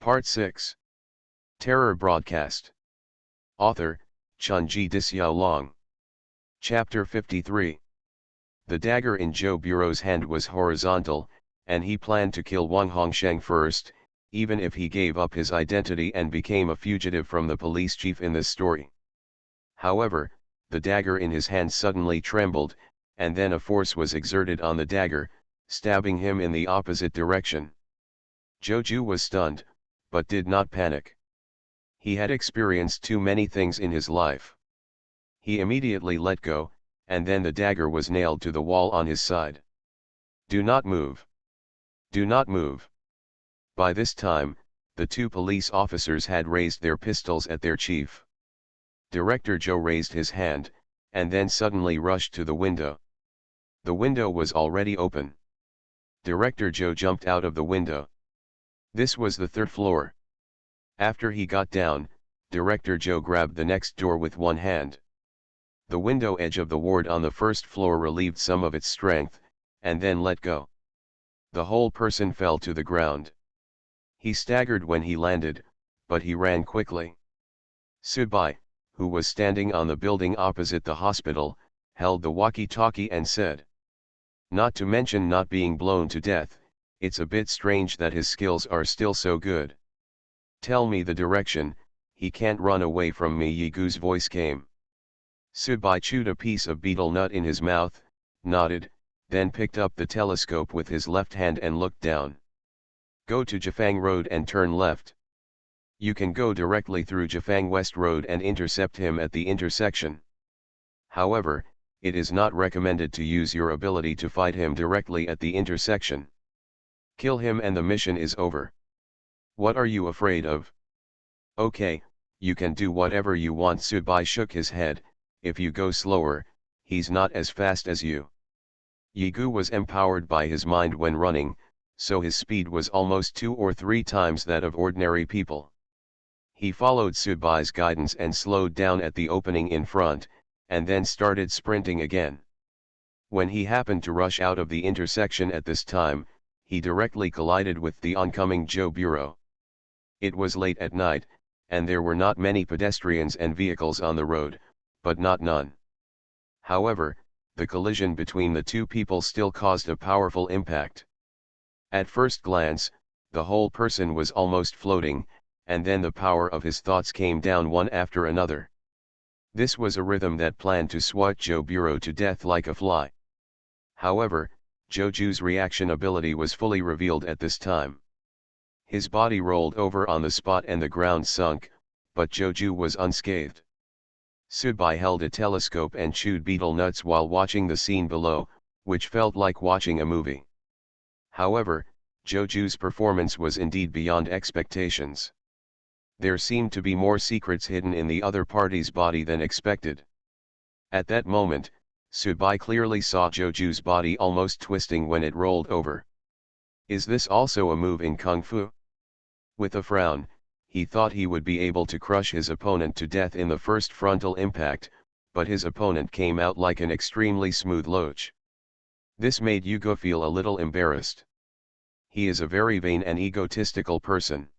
Part 6. Terror Broadcast. Author, Chunji Dixiaolong. Chapter 53. The dagger in Zhou Bureau's hand was horizontal, and he planned to kill Wang Hongsheng first, even if he gave up his identity and became a fugitive from the police chief in this story. However, the dagger in his hand suddenly trembled, and then a force was exerted on the dagger, stabbing him in the opposite direction. Zhou was stunned, but did not panic. He had experienced too many things in his life. He immediately let go, and then the dagger was nailed to the wall on his side. "Do not move. Do not move." By this time, the two police officers had raised their pistols at their chief. Director Zhou raised his hand, and then suddenly rushed to the window. The window was already open. Director Zhou jumped out of the window. This was the third floor. After he got down, Director Zhou grabbed the next door with one hand. The window edge of the ward on the first floor relieved some of its strength, and then let go. The whole person fell to the ground. He staggered when he landed, but he ran quickly. Subai, who was standing on the building opposite the hospital, held the walkie-talkie and said, "Not to mention not being blown to death, it's a bit strange that his skills are still so good. Tell me the direction, he can't run away from me." Yigu's voice came. Subai chewed a piece of betel nut in his mouth, nodded, then picked up the telescope with his left hand and looked down. "Go to Jifang Road and turn left. You can go directly through Jifang West Road and intercept him at the intersection. However, it is not recommended to use your ability to fight him directly at the intersection. Kill him and the mission is over. What are you afraid of?" "Okay, you can do whatever you want." Subai shook his head. "If you go slower, he's not as fast as you." Yigu was empowered by his mind when running, so his speed was almost 2 or 3 times that of ordinary people. He followed Subai's guidance and slowed down at the opening in front, and then started sprinting again. When he happened to rush out of the intersection at this time, he directly collided with the oncoming Zhou Bureau. It was late at night, and there were not many pedestrians and vehicles on the road, but not none. However, the collision between the two people still caused a powerful impact. At first glance, the whole person was almost floating, and then the power of his thoughts came down one after another. This was a rhythm that planned to swat Zhou Bureau to death like a fly. However, Zhou's reaction ability was fully revealed at this time. His body rolled over on the spot and the ground sunk, but Zhou was unscathed. Subai held a telescope and chewed betel nuts while watching the scene below, which felt like watching a movie. However, Zhou's performance was indeed beyond expectations. There seemed to be more secrets hidden in the other party's body than expected. At that moment, Subai clearly saw Zhou's body almost twisting when it rolled over. Is this also a move in Kung Fu? With a frown, he thought he would be able to crush his opponent to death in the first frontal impact, but his opponent came out like an extremely smooth loach. This made Yugo feel a little embarrassed. He is a very vain and egotistical person.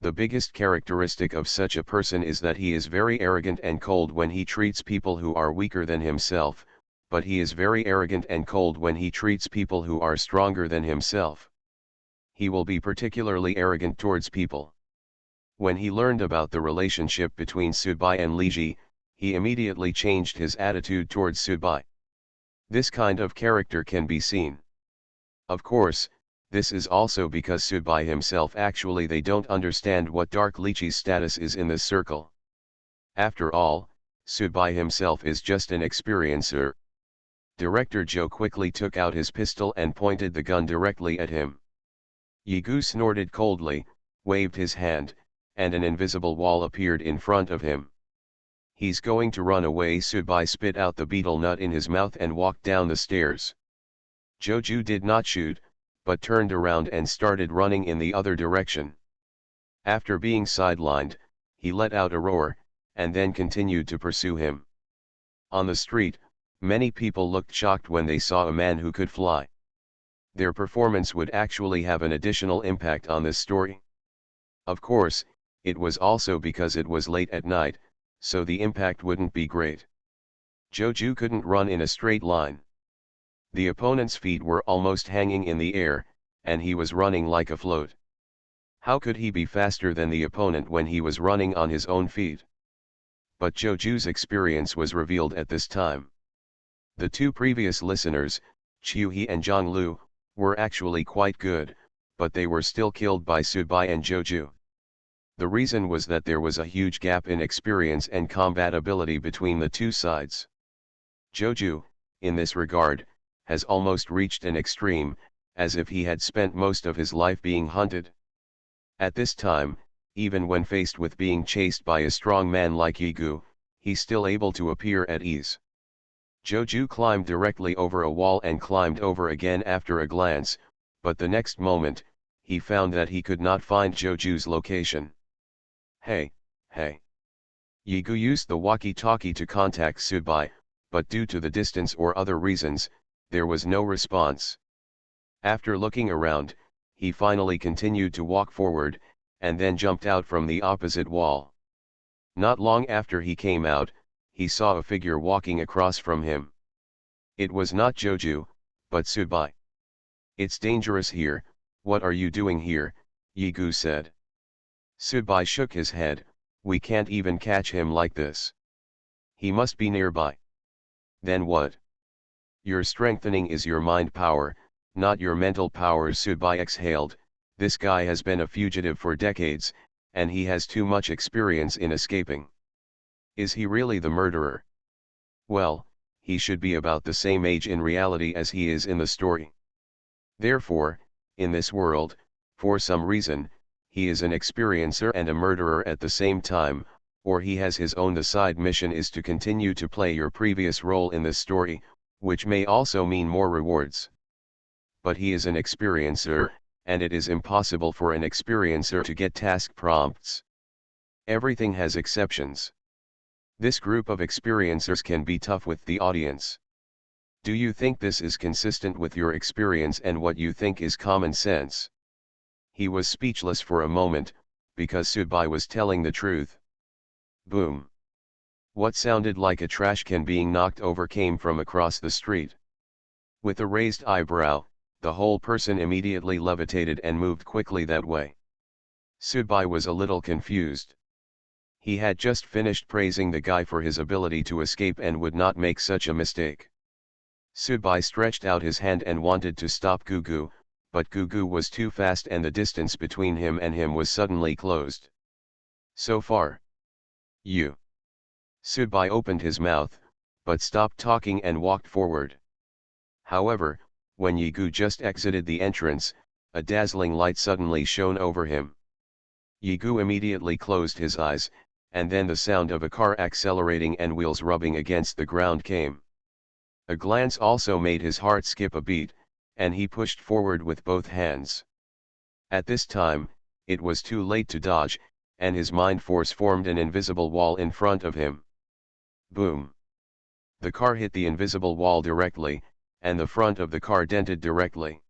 The biggest characteristic of such a person is that he is very arrogant and cold when he treats people who are weaker than himself, but he is very arrogant and cold when he treats people who are stronger than himself. He will be particularly arrogant towards people. When he learned about the relationship between Subai and Liji, he immediately changed his attitude towards Subai. This kind of character can be seen. Of course, this is also because Subai himself actually they don't understand what Dark Lichi's status is in this circle. After all, Subai himself is just an experiencer. Director Zhou quickly took out his pistol and pointed the gun directly at him. Yigu snorted coldly, waved his hand, and an invisible wall appeared in front of him. "He's going to run away." Subai spit out the betel nut in his mouth and walked down the stairs. Zhou did not shoot, but turned around and started running in the other direction. After being sidelined, he let out a roar, and then continued to pursue him. On the street, many people looked shocked when they saw a man who could fly. Their performance would actually have an additional impact on this story. Of course, it was also because it was late at night, so the impact wouldn't be great. Joju couldn't run in a straight line. The opponent's feet were almost hanging in the air, and he was running like a float. How could he be faster than the opponent when he was running on his own feet? But Joju's experience was revealed at this time. The two previous listeners, Chiuhi and Zhonglu, were actually quite good, but they were still killed by Subai and Joju. The reason was that there was a huge gap in experience and combat ability between the two sides. Joju, in this regard, has almost reached an extreme, as if he had spent most of his life being hunted. At this time, even when faced with being chased by a strong man like Yigu, he's still able to appear at ease. Joju climbed directly over a wall and climbed over again after a glance, but the next moment, he found that he could not find Joju's location. Hey, hey. Yigu used the walkie-talkie to contact Subai, but due to the distance or other reasons, there was no response. After looking around, he finally continued to walk forward, and then jumped out from the opposite wall. Not long after he came out, he saw a figure walking across from him. It was not Joju, but Subai. "It's dangerous here, what are you doing here?" Yigu said. Subai shook his head, "We can't even catch him like this. He must be nearby." "Then what? Your strengthening is your mind power, not your mental powers." Subai exhaled, "This guy has been a fugitive for decades, and he has too much experience in escaping. Is he really the murderer? Well, he should be about the same age in reality as he is in the story. Therefore, in this world, for some reason, he is an experiencer and a murderer at the same time, or he has his own. The side mission is to continue to play your previous role in this story, which may also mean more rewards. But he is an experiencer, and it is impossible for an experiencer to get task prompts. Everything has exceptions. This group of experiencers can be tough with the audience. Do you think this is consistent with your experience and what you think is common sense?" He was speechless for a moment, because Subai was telling the truth. Boom! What sounded like a trash can being knocked over came from across the street. With a raised eyebrow, the whole person immediately levitated and moved quickly that way. Subai was a little confused. He had just finished praising the guy for his ability to escape and would not make such a mistake. Subai stretched out his hand and wanted to stop Gugu, but Gugu was too fast and the distance between him and him was suddenly closed. "So far. You." Subai opened his mouth, but stopped talking and walked forward. However, when Yigu just exited the entrance, a dazzling light suddenly shone over him. Yigu immediately closed his eyes, and then the sound of a car accelerating and wheels rubbing against the ground came. A glance also made his heart skip a beat, and he pushed forward with both hands. At this time, it was too late to dodge, and his mind force formed an invisible wall in front of him. Boom! The car hit the invisible wall directly, and the front of the car dented directly.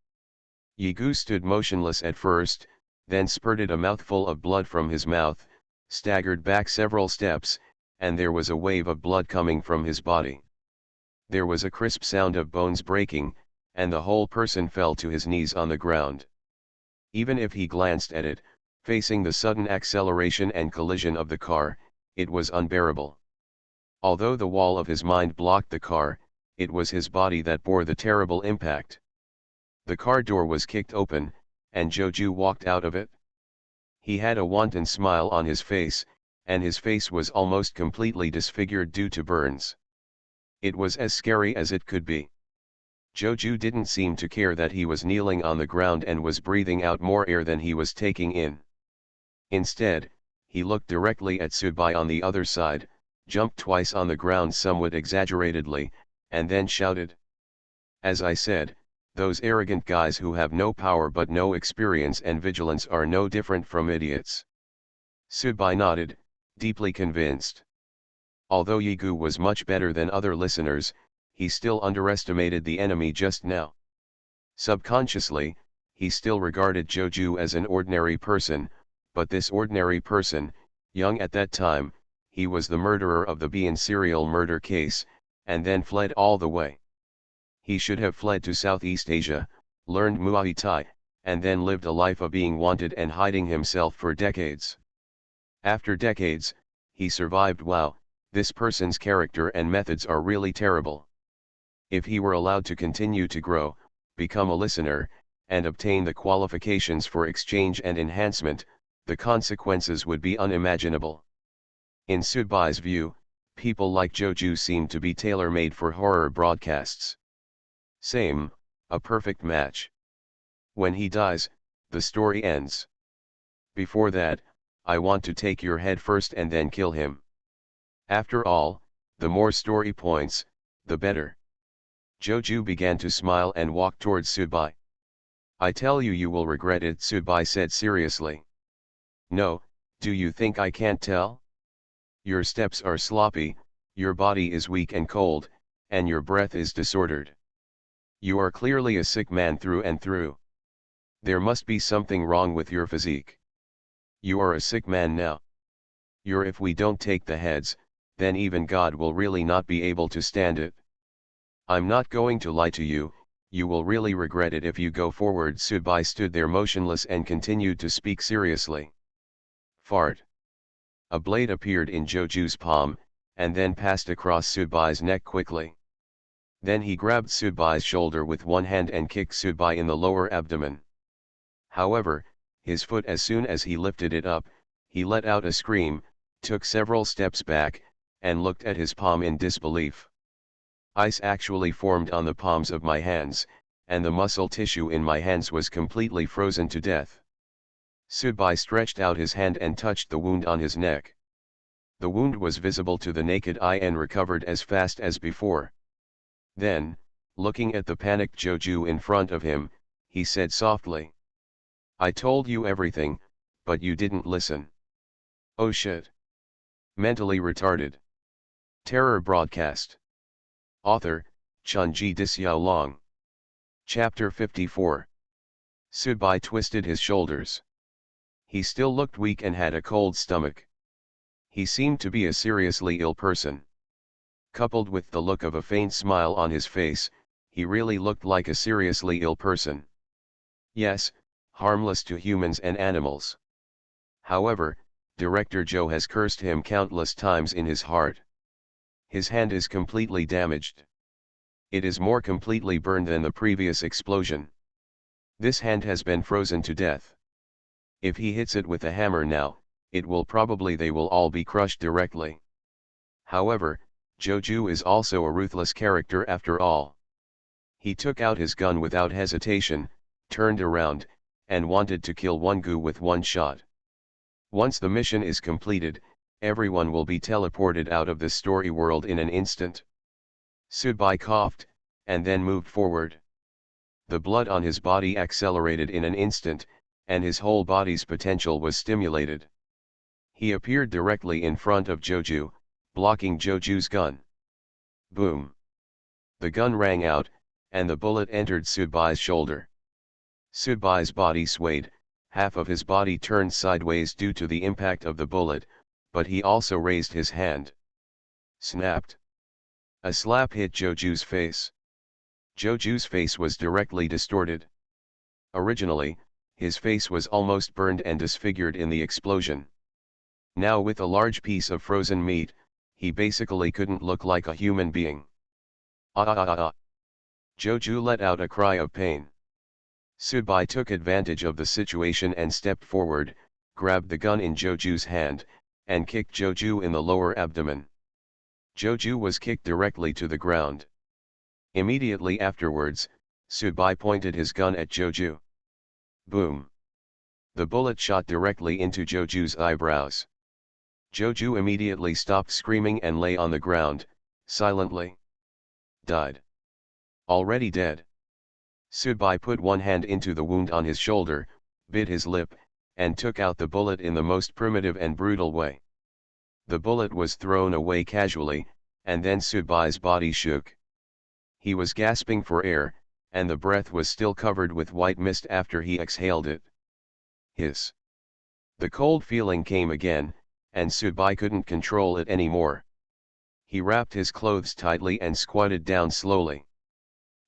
Yigu stood motionless at first, then spurted a mouthful of blood from his mouth, staggered back several steps, and there was a wave of blood coming from his body. There was a crisp sound of bones breaking, and the whole person fell to his knees on the ground. Even if he glanced at it, facing the sudden acceleration and collision of the car, it was unbearable. Although the wall of his mind blocked the car, it was his body that bore the terrible impact. The car door was kicked open, and Joju walked out of it. He had a wanton smile on his face, and his face was almost completely disfigured due to burns. It was as scary as it could be. Joju didn't seem to care that he was kneeling on the ground and was breathing out more air than he was taking in. Instead, he looked directly at Subai on the other side, jumped twice on the ground somewhat exaggeratedly, and then shouted. "As I said, those arrogant guys who have no power but no experience and vigilance are no different from idiots." Subai nodded, deeply convinced. Although Yigu was much better than other listeners, he still underestimated the enemy just now. Subconsciously, he still regarded Joju as an ordinary person, but this ordinary person, young at that time, he was the murderer of the Bian serial murder case, and then fled all the way. He should have fled to Southeast Asia, learned Muay Thai, and then lived a life of being wanted and hiding himself for decades. After decades, he survived. Wow, this person's character and methods are really terrible. If he were allowed to continue to grow, become a listener, and obtain the qualifications for exchange and enhancement, the consequences would be unimaginable. In Sudbai's view, people like Joju seem to be tailor-made for horror broadcasts. Same, a perfect match. When he dies, the story ends. Before that, I want to take your head first and then kill him. After all, the more story points, the better. Joju began to smile and walk towards Sudbai. I tell you, you will regret it, Sudbai said seriously. No, do you think I can't tell? Your steps are sloppy, your body is weak and cold, and your breath is disordered. You are clearly a sick man through and through. There must be something wrong with your physique. You are a sick man now. If we don't take the heads, then even God will really not be able to stand it. I'm not going to lie to you, you will really regret it if you go forward. Sudbai stood there motionless and continued to speak seriously. Fart. A blade appeared in Joju's palm, and then passed across Sudbai's neck quickly. Then he grabbed Sudbai's shoulder with one hand and kicked Sudbai in the lower abdomen. However, his foot, as soon as he lifted it up, he let out a scream, took several steps back, and looked at his palm in disbelief. Ice actually formed on the palms of my hands, and the muscle tissue in my hands was completely frozen to death. Sudbai stretched out his hand and touched the wound on his neck. The wound was visible to the naked eye and recovered as fast as before. Then, looking at the panicked Joju in front of him, he said softly, I told you everything, but you didn't listen. Oh shit. Mentally retarded. Terror broadcast. Author, Chunji Dixiaolong. Chapter 54. Sudbai twisted his shoulders. He still looked weak and had a cold stomach. He seemed to be a seriously ill person. Coupled with the look of a faint smile on his face, he really looked like a seriously ill person. Yes, harmless to humans and animals. However, Director Joe has cursed him countless times in his heart. His hand is completely damaged. It is more completely burned than the previous explosion. This hand has been frozen to death. If he hits it with a hammer now, they will all be crushed directly. However, Joju is also a ruthless character after all. He took out his gun without hesitation, turned around, and wanted to kill one Gu with one shot. Once the mission is completed, everyone will be teleported out of the story world in an instant. Sudbai coughed, and then moved forward. The blood on his body accelerated in an instant, and his whole body's potential was stimulated. He appeared directly in front of Joju, blocking Joju's gun. Boom! The gun rang out, and the bullet entered Sudbai's shoulder. Sudbai's body swayed, half of his body turned sideways due to the impact of the bullet, but he also raised his hand. Snapped. A slap hit Joju's face. Joju's face was directly distorted. Originally, his face was almost burned and disfigured in the explosion. Now, with a large piece of frozen meat, he basically couldn't look like a human being. Ah ah ah ah. Joju let out a cry of pain. Sudbai took advantage of the situation and stepped forward, grabbed the gun in Joju's hand, and kicked Joju in the lower abdomen. Joju was kicked directly to the ground. Immediately afterwards, Sudbai pointed his gun at Joju. Boom! The bullet shot directly into Joju's eyebrows. Joju immediately stopped screaming and lay on the ground, silently. Died. Already dead. Sudbai put one hand into the wound on his shoulder, bit his lip, and took out the bullet in the most primitive and brutal way. The bullet was thrown away casually, and then Sudbai's body shook. He was gasping for air, and the breath was still covered with white mist after he exhaled it. Hiss. The cold feeling came again, and Subai couldn't control it anymore. He wrapped his clothes tightly and squatted down slowly.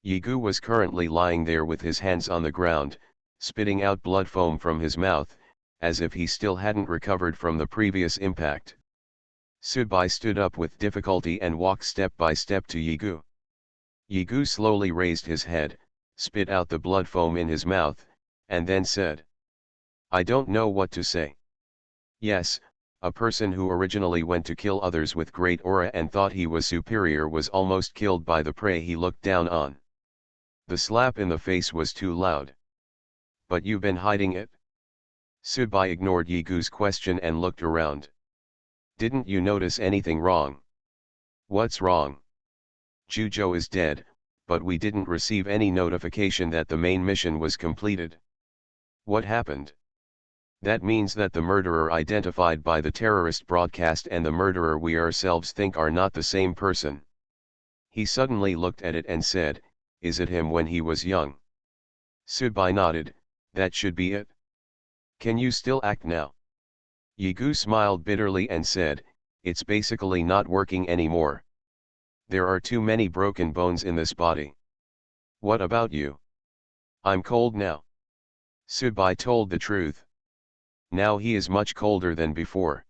Yigu was currently lying there with his hands on the ground, spitting out blood foam from his mouth, as if he still hadn't recovered from the previous impact. Subai stood up with difficulty and walked step by step to Yigu. Yigu slowly raised his head, spit out the blood foam in his mouth, and then said, "I don't know what to say. Yes, a person who originally went to kill others with great aura and thought he was superior was almost killed by the prey he looked down on. The slap in the face was too loud. But you've been hiding it?" Subai ignored Yigu's question and looked around. "Didn't you notice anything wrong?" "What's wrong?" "Zhuzhou is dead, but we didn't receive any notification that the main mission was completed." "What happened?" "That means that the murderer identified by the terrorist broadcast and the murderer we ourselves think are not the same person." He suddenly looked at it and said, "Is it him when he was young?" Subai nodded, "That should be it." "Can you still act now?" Yigu smiled bitterly and said, "It's basically not working anymore. There are too many broken bones in this body." "What about you?" "I'm cold now." Subai told the truth. Now he is much colder than before.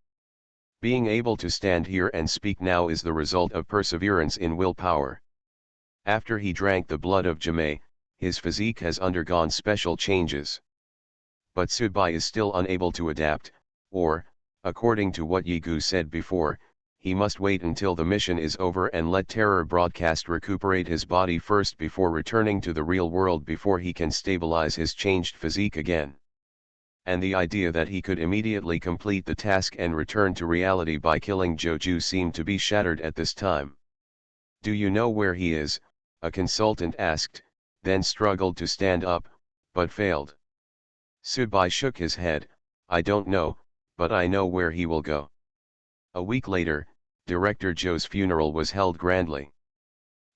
Being able to stand here and speak now is the result of perseverance in willpower. After he drank the blood of Jame, his physique has undergone special changes. But Subai is still unable to adapt, or, according to what Yigu said before, he must wait until the mission is over and let Terror Broadcast recuperate his body first before returning to the real world before he can stabilize his changed physique again. And the idea that he could immediately complete the task and return to reality by killing Joju seemed to be shattered at this time. "Do you know where he is?" a consultant asked, then struggled to stand up, but failed. Subai shook his head, "I don't know, but I know where he will go." A week later, Director Zhou's funeral was held grandly.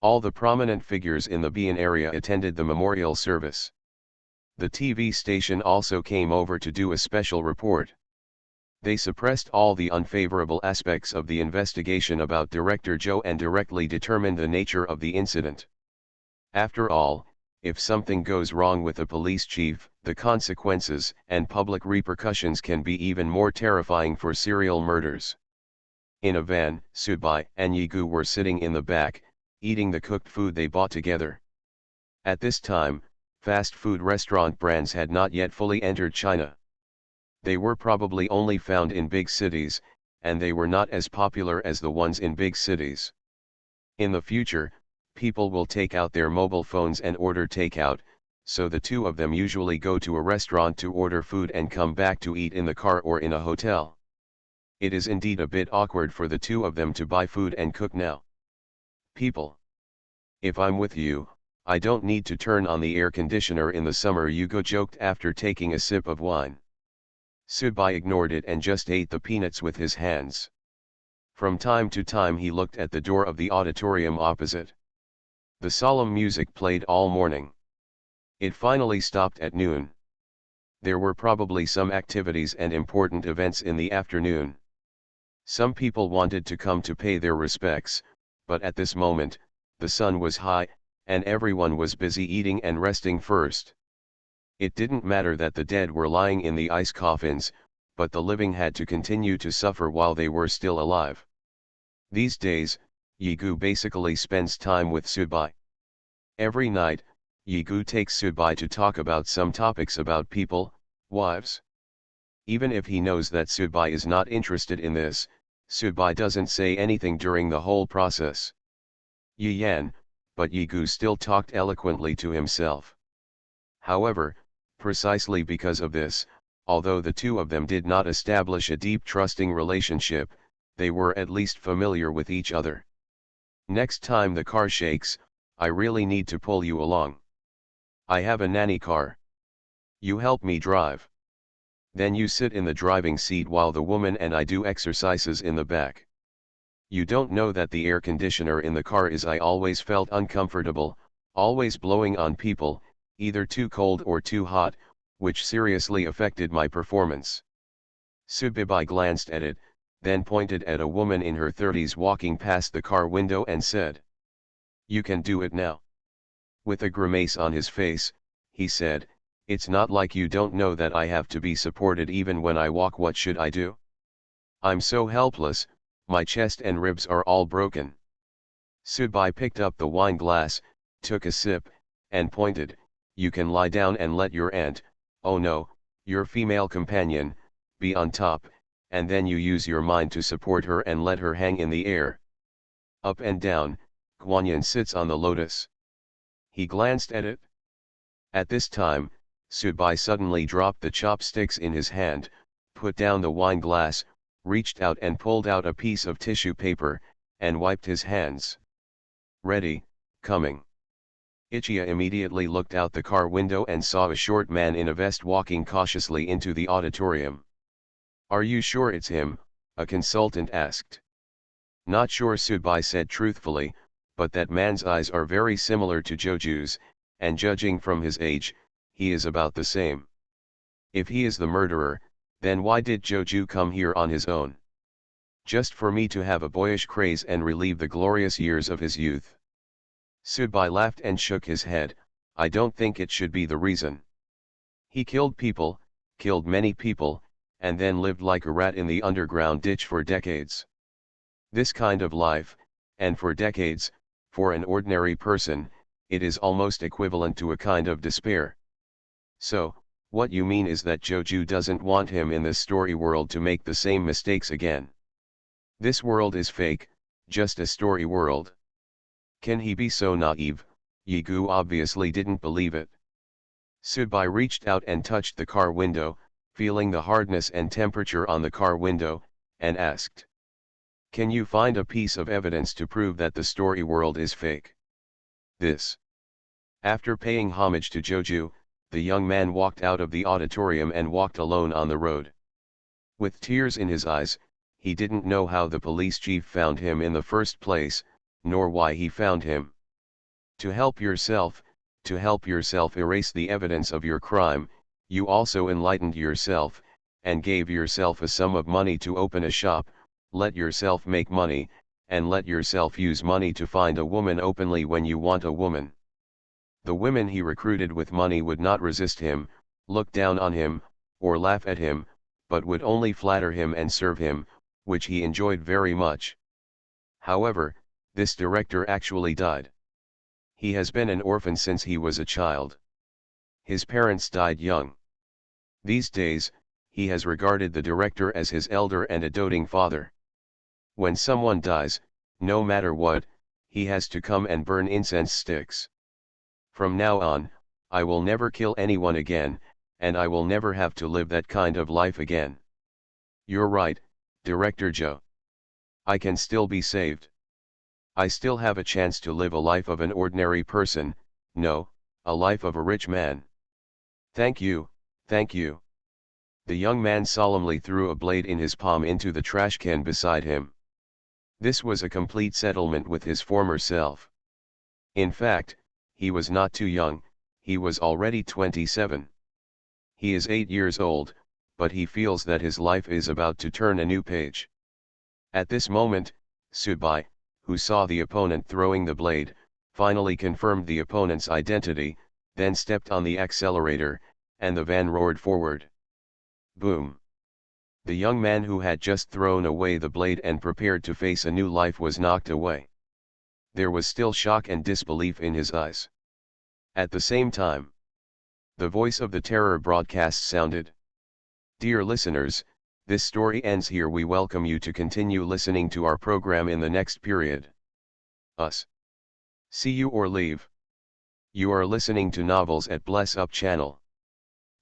All the prominent figures in the Bian area attended the memorial service. The TV station also came over to do a special report. They suppressed all the unfavorable aspects of the investigation about Director Zhou and directly determined the nature of the incident. After all, if something goes wrong with a police chief, the consequences and public repercussions can be even more terrifying for serial murders. In a van, Subai and Yigu were sitting in the back, eating the cooked food they bought together. At this time, fast food restaurant brands had not yet fully entered China. They were probably only found in big cities, and they were not as popular as the ones in big cities. In the future, people will take out their mobile phones and order takeout, so the two of them usually go to a restaurant to order food and come back to eat in the car or in a hotel. It is indeed a bit awkward for the two of them to buy food and cook now. "People. If I'm with you, I don't need to turn on the air conditioner in the summer," Yugo joked after taking a sip of wine. Subai ignored it and just ate the peanuts with his hands. From time to time he looked at the door of the auditorium opposite. The solemn music played all morning. It finally stopped at noon. There were probably some activities and important events in the afternoon. Some people wanted to come to pay their respects, but at this moment, the sun was high, and everyone was busy eating and resting first. It didn't matter that the dead were lying in the ice coffins, but the living had to continue to suffer while they were still alive. These days, Yigu basically spends time with Subai. Every night, Yigu takes Subai to talk about some topics about people, wives. Even if he knows that Subai is not interested in this, Subai doesn't say anything during the whole process. Yi Yan, but Yigu still talked eloquently to himself. However, precisely because of this, although the two of them did not establish a deep trusting relationship, they were at least familiar with each other. "Next time the car shakes, I really need to pull you along. I have a nanny car. You help me drive. Then you sit in the driving seat while the woman and I do exercises in the back. You don't know that the air conditioner in the car is I always felt uncomfortable, always blowing on people, either too cold or too hot, which seriously affected my performance. Subibai glanced at it, then pointed at a woman in her 30s walking past the car window and said, "You can do it now." With a grimace on his face, he said, "It's not like you don't know that I have to be supported even when I walk. What should I do? I'm so helpless, my chest and ribs are all broken." Subai picked up the wine glass, took a sip, and pointed, "You can lie down and let your aunt, oh no, your female companion, be on top, and then you use your mind to support her and let her hang in the air. Up and down, Guanyin sits on the lotus." He glanced at it. At this time, Subai suddenly dropped the chopsticks in his hand, put down the wine glass, reached out and pulled out a piece of tissue paper, and wiped his hands. "Ready, coming." Ichiya immediately looked out the car window and saw a short man in a vest walking cautiously into the auditorium. "Are you sure it's him?" a consultant asked. "Not sure," Subai said truthfully, "but that man's eyes are very similar to Joju's, and judging from his age, he is about the same. If he is the murderer, then why did Joju come here on his own? Just for me to have a boyish craze and relive the glorious years of his youth?" Subai laughed and shook his head. "I don't think it should be the reason. He killed people, killed many people, and then lived like a rat in the underground ditch for decades. This kind of life, and for decades, for an ordinary person, it is almost equivalent to a kind of despair. So, what you mean is that Joju doesn't want him in this story world to make the same mistakes again. This world is fake, just a story world. Can he be so naive?" Yigu obviously didn't believe it. Subai reached out and touched the car window, feeling the hardness and temperature on the car window, and asked, "Can you find a piece of evidence to prove that the story world is fake?" This. After paying homage to Joju, the young man walked out of the auditorium and walked alone on the road. With tears in his eyes, he didn't know how the police chief found him in the first place, nor why he found him. To help yourself erase the evidence of your crime, you also enlightened yourself, and gave yourself a sum of money to open a shop, let yourself make money, and let yourself use money to find a woman openly when you want a woman. The women he recruited with money would not resist him, look down on him, or laugh at him, but would only flatter him and serve him, which he enjoyed very much. However, this director actually died. He has been an orphan since he was a child. His parents died young. These days, he has regarded the director as his elder and a doting father. When someone dies, no matter what, he has to come and burn incense sticks. From now on, I will never kill anyone again, and I will never have to live that kind of life again. You're right, Director Joe. I can still be saved. I still have a chance to live a life of an ordinary person, no, a life of a rich man. Thank you, thank you." The young man solemnly threw a blade in his palm into the trash can beside him. This was a complete settlement with his former self. In fact, he was not too young, he was already 27. He is 8 years old, but he feels that his life is about to turn a new page. At this moment, Subai, who saw the opponent throwing the blade, finally confirmed the opponent's identity, then stepped on the accelerator, and the van roared forward. Boom! The young man who had just thrown away the blade and prepared to face a new life was knocked away. There was still shock and disbelief in his eyes. At the same time, the voice of the terror broadcast sounded. "Dear listeners, this story ends here. We welcome you to continue listening to our program in the next period. Us. See you or leave. You are listening to Novels at Bless Up channel.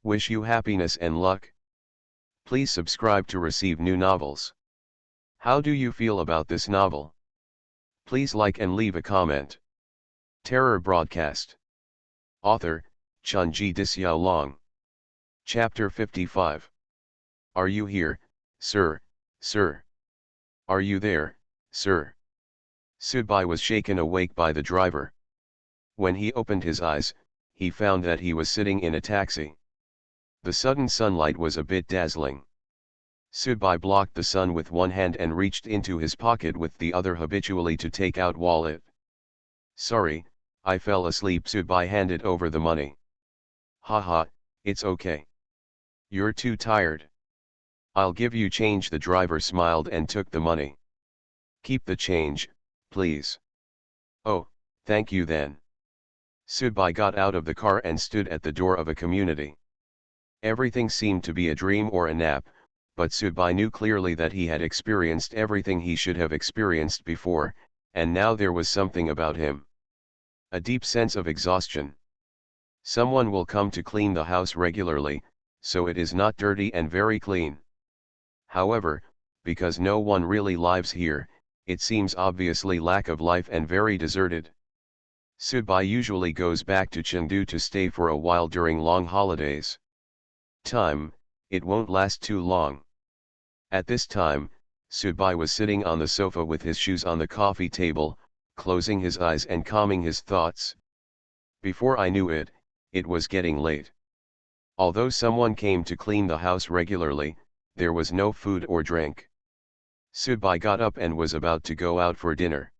Wish you happiness and luck. Please subscribe to receive new novels. How do you feel about this novel? Please like and leave a comment. Terror Broadcast. Author, Chunji Dixiaolong. Chapter 55. Are you here, sir, sir? Are you there, sir? Subai was shaken awake by the driver. When he opened his eyes, he found that he was sitting in a taxi. The sudden sunlight was a bit dazzling. Subai blocked the sun with one hand and reached into his pocket with the other habitually to take out wallet. Sorry, I fell asleep. Subai handed over the money. Haha, it's okay. You're too tired. I'll give you change. The driver smiled and took the money. Keep the change, please. Oh, thank you then. Subai got out of the car and stood at the door of a community. Everything seemed to be a dream or a nap, but Subai knew clearly that he had experienced everything he should have experienced before, and now there was something about him. A deep sense of exhaustion. Someone will come to clean the house regularly, so it is not dirty and very clean. However, because no one really lives here, it seems obviously lack of life and very deserted. Subai usually goes back to Chengdu to stay for a while during long holidays. It won't last too long. At this time, Subai was sitting on the sofa with his shoes on the coffee table, closing his eyes and calming his thoughts. Before I knew it, it was getting late. Although someone came to clean the house regularly, there was no food or drink. Subai got up and was about to go out for dinner.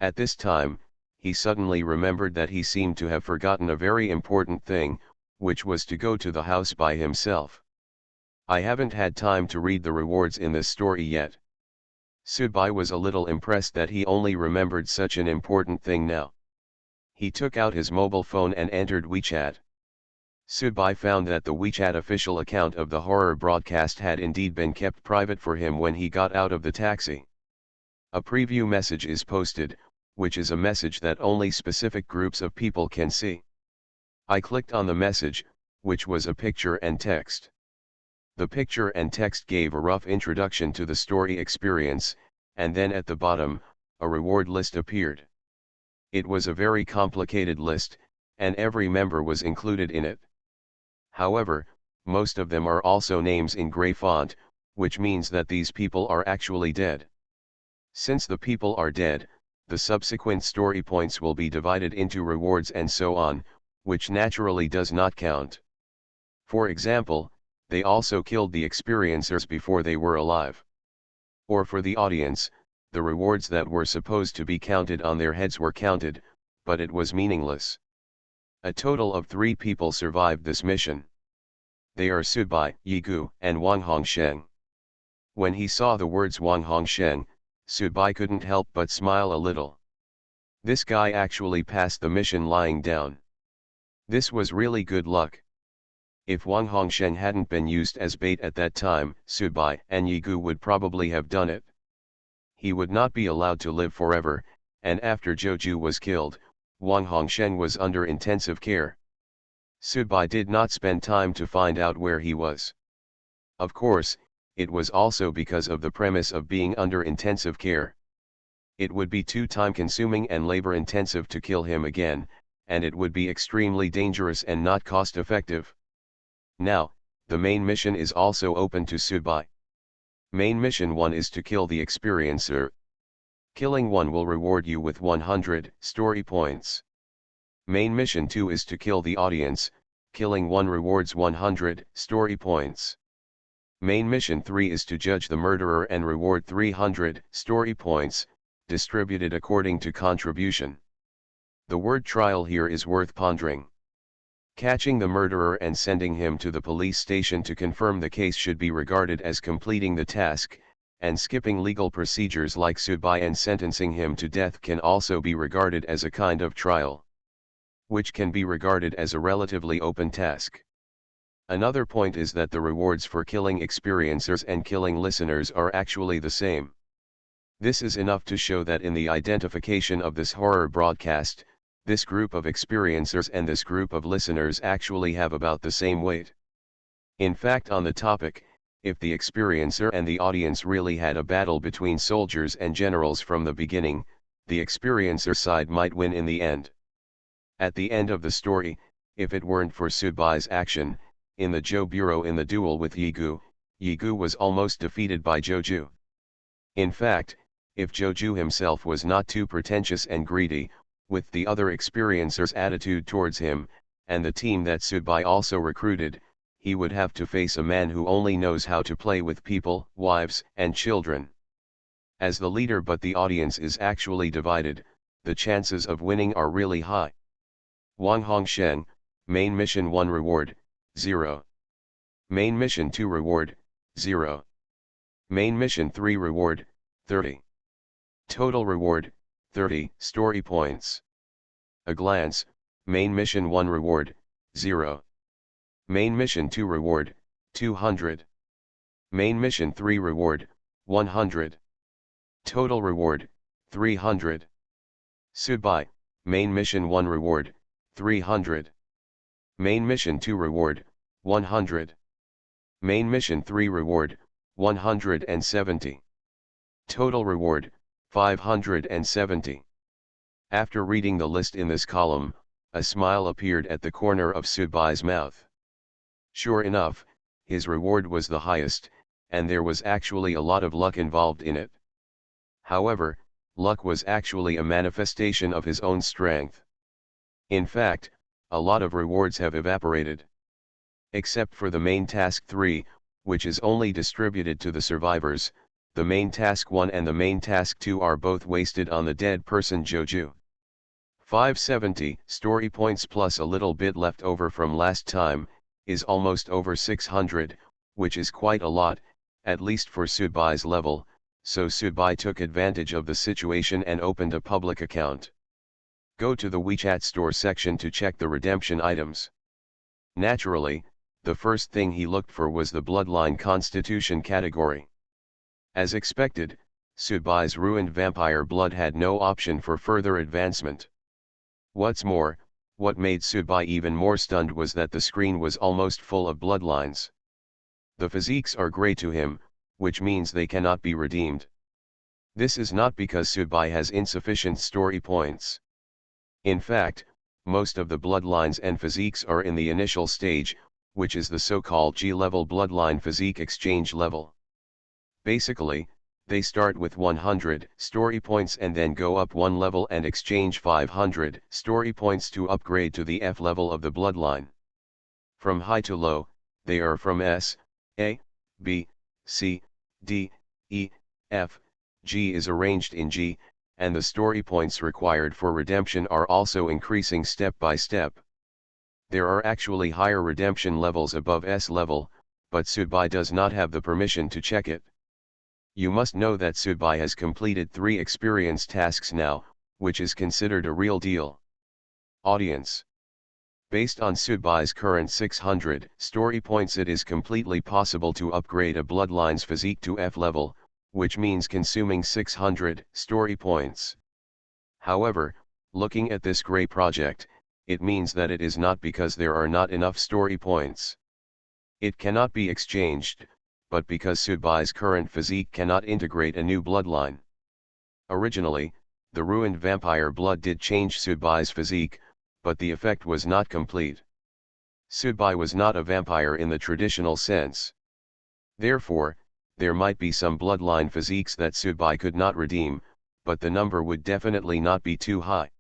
At this time, he suddenly remembered that he seemed to have forgotten a very important thing, which was to go to the house by himself. I haven't had time to read the rewards in this story yet. Subai was a little impressed that he only remembered such an important thing now. He took out his mobile phone and entered WeChat. Subai found that the WeChat official account of the horror broadcast had indeed been kept private for him when he got out of the taxi. A preview message is posted, which is a message that only specific groups of people can see. I clicked on the message, which was a picture and text. The picture and text gave a rough introduction to the story experience, and then at the bottom, a reward list appeared. It was a very complicated list, and every member was included in it. However, most of them are also names in gray font, which means that these people are actually dead. Since the people are dead, the subsequent story points will be divided into rewards and so on, which naturally does not count. For example, they also killed the experiencers before they were alive. Or for the audience, the rewards that were supposed to be counted on their heads were counted, but it was meaningless. A total of 3 people survived this mission. They are Subai, Yigu, and Wang Hongsheng. When he saw the words Wang Hongsheng, Subai couldn't help but smile a little. This guy actually passed the mission lying down. This was really good luck. If Wang Hongsheng hadn't been used as bait at that time, Subai and Yigu would probably have done it. He would not be allowed to live forever, and after Joju was killed, Wang Hongsheng was under intensive care. Subai did not spend time to find out where he was. Of course, it was also because of the premise of being under intensive care. It would be too time-consuming and labor-intensive to kill him again, and it would be extremely dangerous and not cost-effective. Now, the main mission is also open to Subai. Main mission 1 is to kill the experiencer. Killing one will reward you with 100 story points. Main mission 2 is to kill the audience. Killing one rewards 100 story points. Main mission 3 is to judge the murderer and reward 300 story points, distributed according to contribution. The word trial here is worth pondering. Catching the murderer and sending him to the police station to confirm the case should be regarded as completing the task, and skipping legal procedures like Subai and sentencing him to death can also be regarded as a kind of trial, which can be regarded as a relatively open task. Another point is that the rewards for killing experiencers and killing listeners are actually the same. This is enough to show that in the identification of this horror broadcast, this group of experiencers and this group of listeners actually have about the same weight. In fact, on the topic, if the experiencer and the audience really had a battle between soldiers and generals from the beginning, the experiencer side might win in the end. At the end of the story, if it weren't for Subai's action, in the Zhou Bureau in the duel with Yigu, Yigu was almost defeated by Joju. In fact, if Joju himself was not too pretentious and greedy, with the other experiencers' attitude towards him, and the team that Subai also recruited, he would have to face a man who only knows how to play with people, wives, and children. As the leader but the audience is actually divided, the chances of winning are really high. Wang Hongshen, Main Mission 1 Reward, 0. Main Mission 2 Reward, 0. Main Mission 3 Reward, 30. Total Reward, 30 Story Points. A glance, Main Mission 1 Reward, 0. Main Mission 2 Reward, 200. Main Mission 3 Reward, 100. Total Reward, 300. Goodbye, Main Mission 1 Reward, 300. Main Mission 2 Reward, 100. Main Mission 3 Reward, 170. Total Reward, 570. After reading the list in this column, a smile appeared at the corner of Sudbai's mouth. Sure enough, his reward was the highest, and there was actually a lot of luck involved in it. However, luck was actually a manifestation of his own strength. In fact, a lot of rewards have evaporated. Except for the main task 3, which is only distributed to the survivors, the main task 1 and the main task 2 are both wasted on the dead person Joju. 570 story points plus a little bit left over from last time, is almost over 600, which is quite a lot, at least for Sudbai's level, so Sudbai took advantage of the situation and opened a public account. Go to the WeChat store section to check the redemption items. Naturally, the first thing he looked for was the Bloodline Constitution category. As expected, Sudbai's ruined vampire blood had no option for further advancement. What's more, what made Sudbai even more stunned was that the screen was almost full of bloodlines. The physiques are grey to him, which means they cannot be redeemed. This is not because Sudbai has insufficient story points. In fact, most of the bloodlines and physiques are in the initial stage, which is the so-called G-level bloodline physique exchange level. Basically, they start with 100 story points and then go up one level and exchange 500 story points to upgrade to the F level of the bloodline. From high to low, they are from S, A, B, C, D, E, F, G is arranged in G, and the story points required for redemption are also increasing step by step. There are actually higher redemption levels above S level, but Sudbai does not have the permission to check it. You must know that Sudbai has completed 3 experience tasks now, which is considered a real deal. Audience. Based on Sudbai's current 600 story points, it is completely possible to upgrade a bloodline's physique to F level, which means consuming 600 story points. However, looking at this grey project, it means that it is not because there are not enough story points. It cannot be exchanged, but because Sudbai's current physique cannot integrate a new bloodline. Originally, the ruined vampire blood did change Sudbai's physique, but the effect was not complete. Sudbai was not a vampire in the traditional sense. Therefore, there might be some bloodline physiques that Sudbai could not redeem, but the number would definitely not be too high.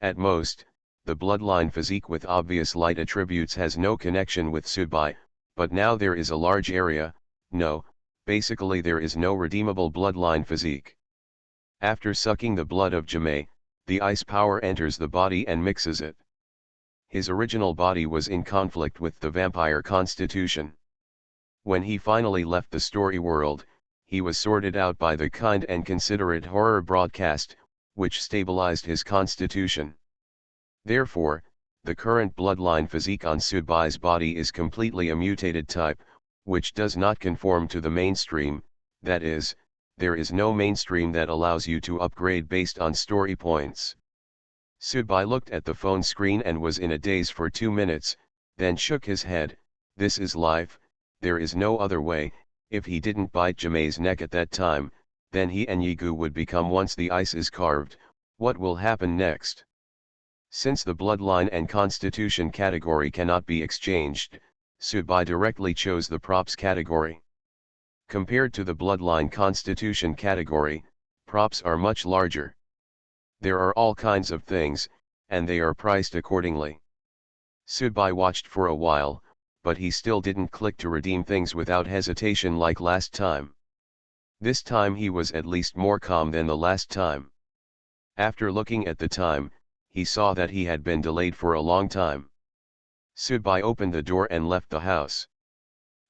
At most, the bloodline physique with obvious light attributes has no connection with Sudbai, but now there is a large area. Basically there is no redeemable bloodline physique. After sucking the blood of Jame, the ice power enters the body and mixes it. His original body was in conflict with the vampire constitution. When he finally left the story world, he was sorted out by the kind and considerate horror broadcast, which stabilized his constitution. Therefore, the current bloodline physique on Sudbai's body is completely a mutated type, which does not conform to the mainstream. That is, there is no mainstream that allows you to upgrade based on story points. Sudbai looked at the phone screen and was in a daze for 2 minutes, then shook his head. This is life, there is no other way. If he didn't bite Jame's neck at that time, then he and Yigu would become once the ice is carved. What will happen next? Since the bloodline and constitution category cannot be exchanged, Sudbai directly chose the props category. Compared to the bloodline constitution category, props are much larger. There are all kinds of things, and they are priced accordingly. Sudbai watched for a while, but he still didn't click to redeem things without hesitation like last time. This time he was at least more calm than the last time. After looking at the time, he saw that he had been delayed for a long time. Subai opened the door and left the house.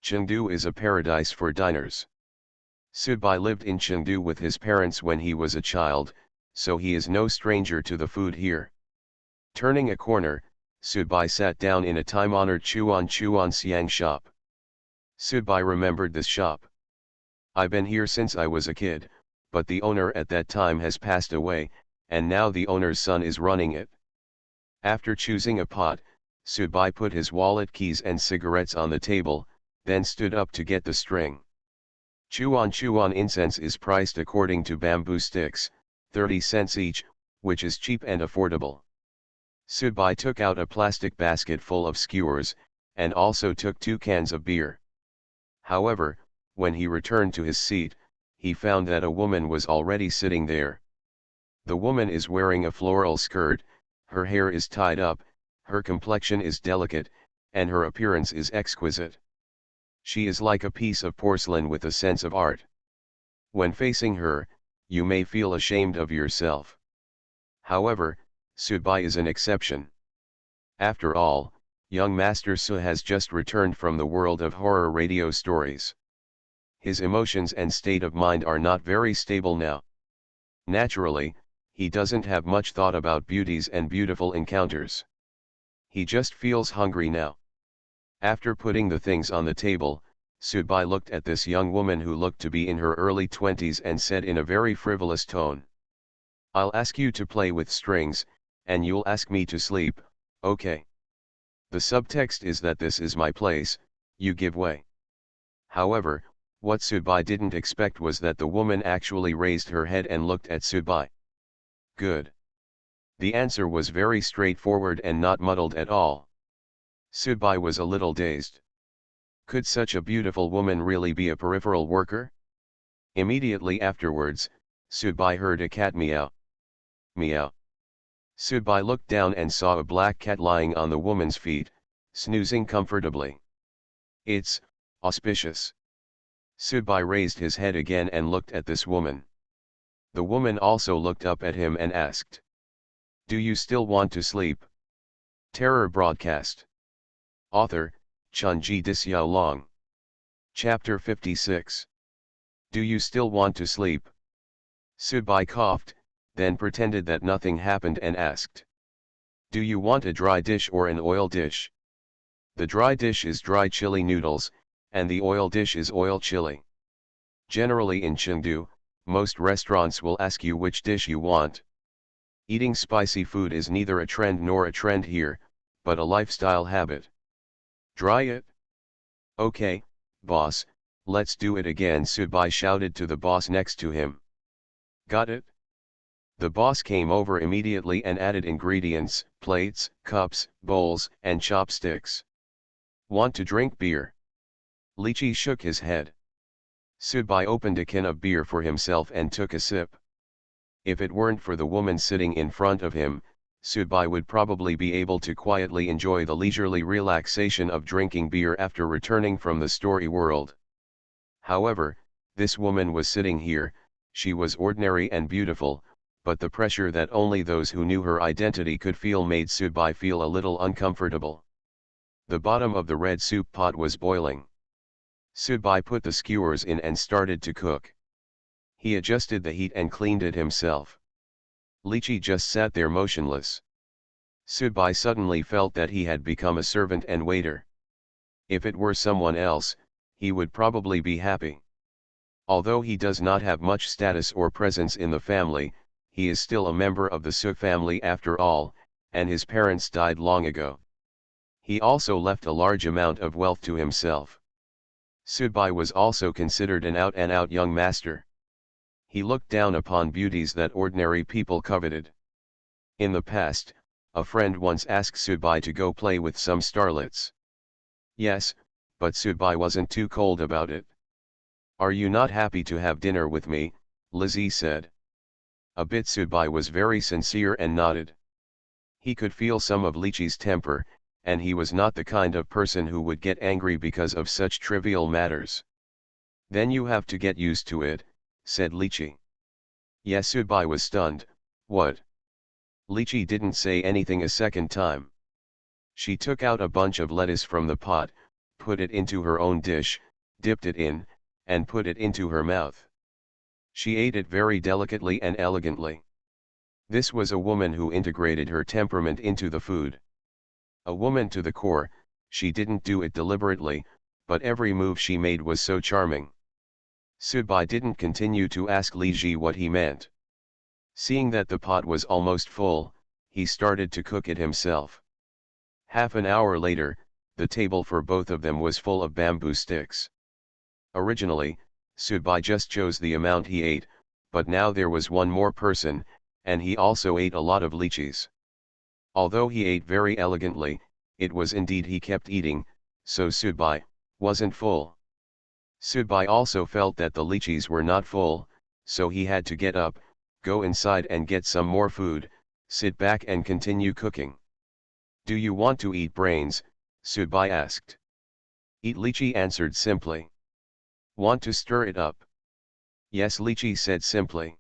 Chengdu is a paradise for diners. Subai lived in Chengdu with his parents when he was a child, so he is no stranger to the food here. Turning a corner, Subai sat down in a time-honored Chuan Siang shop. Subai remembered this shop. I've been here since I was a kid, but the owner at that time has passed away, and now the owner's son is running it. After choosing a pot, Subai put his wallet, keys and cigarettes on the table, then stood up to get the string. Chuan incense is priced according to bamboo sticks, 30 cents each, which is cheap and affordable. Subai took out a plastic basket full of skewers, and also took 2 cans of beer. However, when he returned to his seat, he found that a woman was already sitting there. The woman is wearing a floral skirt, her hair is tied up, her complexion is delicate, and her appearance is exquisite. She is like a piece of porcelain with a sense of art. When facing her, you may feel ashamed of yourself. However, Subai is an exception. After all, young Master Su has just returned from the world of horror radio stories. His emotions and state of mind are not very stable now. Naturally, he doesn't have much thought about beauties and beautiful encounters. He just feels hungry now. After putting the things on the table, Subai looked at this young woman who looked to be in her early 20s and said in a very frivolous tone, "I'll ask you to play with strings, and you'll ask me to sleep, okay? The subtext is that this is my place, you give way." However, what Subai didn't expect was that the woman actually raised her head and looked at Subai. Good. The answer was very straightforward and not muddled at all. Subai was a little dazed. Could such a beautiful woman really be a peripheral worker? Immediately afterwards, Subai heard a cat meow. Meow. Subai looked down and saw a black cat lying on the woman's feet, snoozing comfortably. It's auspicious. Subai raised his head again and looked at this woman. The woman also looked up at him and asked, "Do you still want to sleep?" Terror broadcast. Author, Chunji Dixiaolong. Chapter 56. Do you still want to sleep? Subai coughed, then pretended that nothing happened and asked, "Do you want a dry dish or an oil dish?" The dry dish is dry chili noodles, and the oil dish is oil chili. Generally in Chengdu, most restaurants will ask you which dish you want. Eating spicy food is neither a trend nor a trend here, but a lifestyle habit. Dry it? Okay, boss, let's do it again, Subai shouted to the boss next to him. Got it? The boss came over immediately and added ingredients, plates, cups, bowls, and chopsticks. Want to drink beer? Lychee shook his head. Subai opened a can of beer for himself and took a sip. If it weren't for the woman sitting in front of him, Subai would probably be able to quietly enjoy the leisurely relaxation of drinking beer after returning from the story world. However, this woman was sitting here, she was ordinary and beautiful, but the pressure that only those who knew her identity could feel made Subai feel a little uncomfortable. The bottom of the red soup pot was boiling. Subai put the skewers in and started to cook. He adjusted the heat and cleaned it himself. Lychee just sat there motionless. Subai suddenly felt that he had become a servant and waiter. If it were someone else, he would probably be happy. Although he does not have much status or presence in the family, he is still a member of the Su family after all, and his parents died long ago. He also left a large amount of wealth to himself. Subai was also considered an out-and-out young master. He looked down upon beauties that ordinary people coveted. In the past, a friend once asked Subai to go play with some starlets. Yes, but Subai wasn't too cold about it. "Are you not happy to have dinner with me?" Lizzie said. A bit. Subai was very sincere and nodded. He could feel some of Lychee's temper, and he was not the kind of person who would get angry because of such trivial matters. "Then you have to get used to it," said Lychee. Yasubai was stunned. "What?" Lychee didn't say anything a second time. She took out a bunch of lettuce from the pot, put it into her own dish, dipped it in, and put it into her mouth. She ate it very delicately and elegantly. This was a woman who integrated her temperament into the food. A woman to the core. She didn't do it deliberately, but every move she made was so charming. Subai didn't continue to ask Lychee what he meant. Seeing that the pot was almost full, he started to cook it himself. Half an hour later, the table for both of them was full of bamboo sticks. Originally, Subai just chose the amount he ate, but now there was one more person, and he also ate a lot of lychees. Although he ate very elegantly, it was indeed he kept eating, so Subai wasn't full. Subai also felt that the lychees were not full, so he had to get up, go inside and get some more food, sit back and continue cooking. "Do you want to eat brains?" Subai asked. "Eat," Lychee answered simply. "Want to stir it up?" "Yes," Lychee said simply.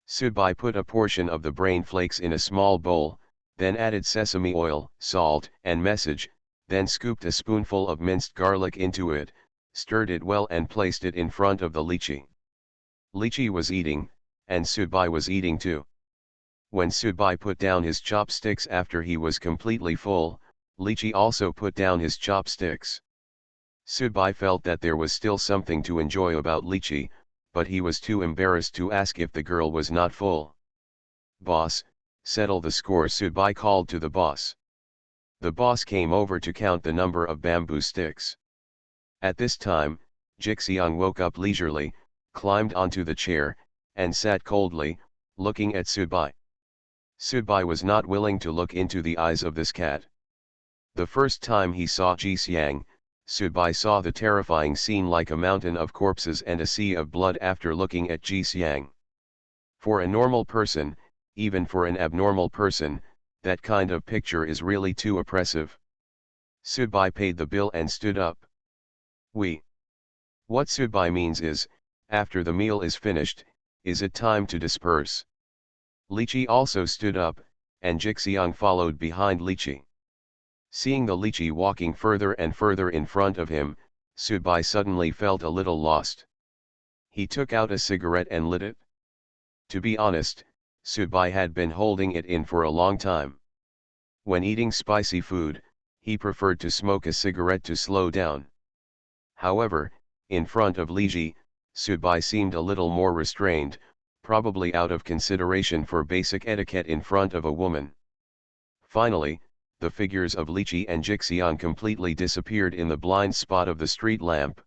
Subai put a portion of the brain flakes in a small bowl, then added sesame oil, salt, and message, then scooped a spoonful of minced garlic into it, stirred it well and placed it in front of the lychee. Lychee was eating, and Subai was eating too. When Subai put down his chopsticks after he was completely full, Lychee also put down his chopsticks. Subai felt that there was still something to enjoy about Lychee, but he was too embarrassed to ask if the girl was not full. "Boss, settle the score," Subai called to the boss. The boss came over to count the number of bamboo sticks. At this time, Jixiang woke up leisurely, climbed onto the chair, and sat coldly, looking at Subai. Subai was not willing to look into the eyes of this cat. The first time he saw Jixiang, Subai saw the terrifying scene like a mountain of corpses and a sea of blood after looking at Jixiang. For a normal person, even for an abnormal person, that kind of picture is really too oppressive. Subai paid the bill and stood up. What Subai means is, after the meal is finished, is it time to disperse? Lychee also stood up, and Jixiang followed behind Lychee. Seeing the lychee walking further and further in front of him, Subai suddenly felt a little lost. He took out a cigarette and lit it. To be honest, Subai had been holding it in for a long time. When eating spicy food, he preferred to smoke a cigarette to slow down. However, in front of Lychee, Subai seemed a little more restrained, probably out of consideration for basic etiquette in front of a woman. Finally, the figures of Lychee and Jixiang completely disappeared in the blind spot of the street lamp.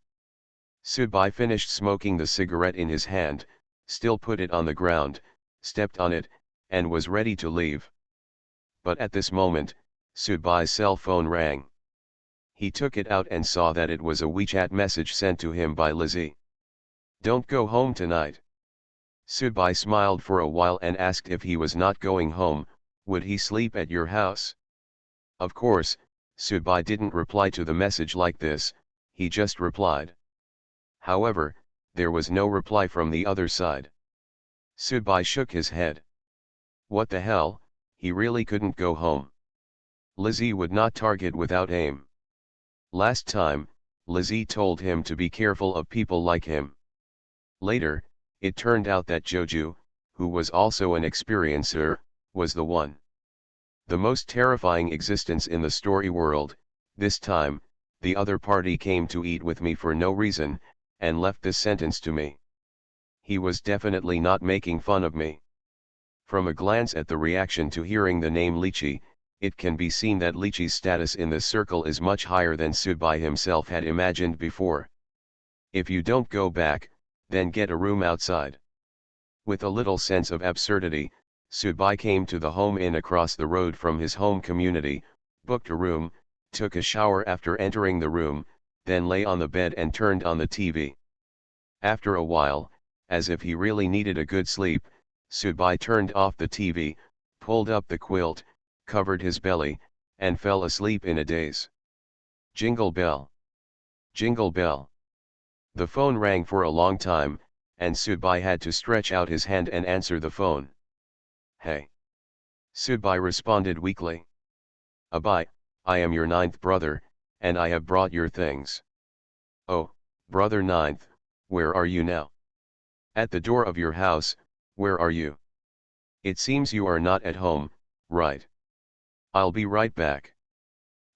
Subai finished smoking the cigarette in his hand, still put it on the ground, stepped on it, and was ready to leave. But at this moment, Subai's cell phone rang. He took it out and saw that it was a WeChat message sent to him by Lizzie. "Don't go home tonight." Subai smiled for a while and asked if he was not going home, would he sleep at your house? Of course, Subai didn't reply to the message like this, he just replied. However, there was no reply from the other side. Subai shook his head. What the hell, he really couldn't go home. Lizzie would not target without aim. Last time, Lizzie told him to be careful of people like him. Later, it turned out that Joju, who was also an experiencer, was the one. The most terrifying existence in the story world. This time, the other party came to eat with me for no reason, and left this sentence to me. He was definitely not making fun of me. From a glance at the reaction to hearing the name Lychee, it can be seen that Lychee's status in this circle is much higher than Subai himself had imagined before. If you don't go back, then get a room outside. With a little sense of absurdity, Subai came to the home inn across the road from his home community, booked a room, took a shower after entering the room, then lay on the bed and turned on the TV. After a while, as if he really needed a good sleep, Subai turned off the TV, pulled up the quilt, covered his belly, and fell asleep in a daze. Jingle bell. Jingle bell. The phone rang for a long time, and Subai had to stretch out his hand and answer the phone. Hey. Subai responded weakly. Abai, I am your ninth brother, and I have brought your things. Oh, brother ninth, where are you now? At the door of your house, where are you? It seems you are not at home, right? I'll be right back.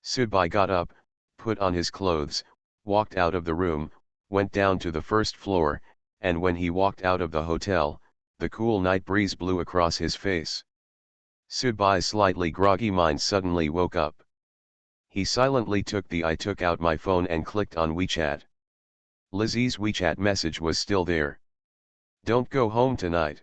Subai got up, put on his clothes, walked out of the room, went down to the first floor, and when he walked out of the hotel, the cool night breeze blew across his face. Subai's slightly groggy mind suddenly woke up. He silently took out my phone and clicked on WeChat. Lizzie's WeChat message was still there. Don't go home tonight.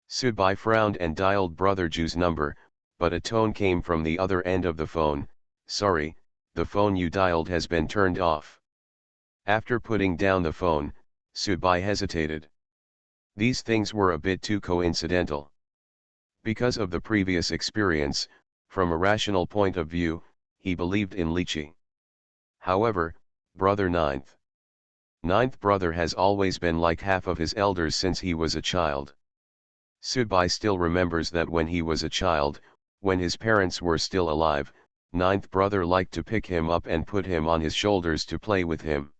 Subai frowned and dialed Brother Ju's number, but a tone came from the other end of the phone. Sorry, the phone you dialed has been turned off. After putting down the phone, Subai hesitated. These things were a bit too coincidental. Because of the previous experience, from a rational point of view, he believed in Lychee. However, brother ninth brother has always been like half of his elders since he was a child. Subai still remembers that when he was a child, when his parents were still alive, ninth brother liked to pick him up and put him on his shoulders to play with him.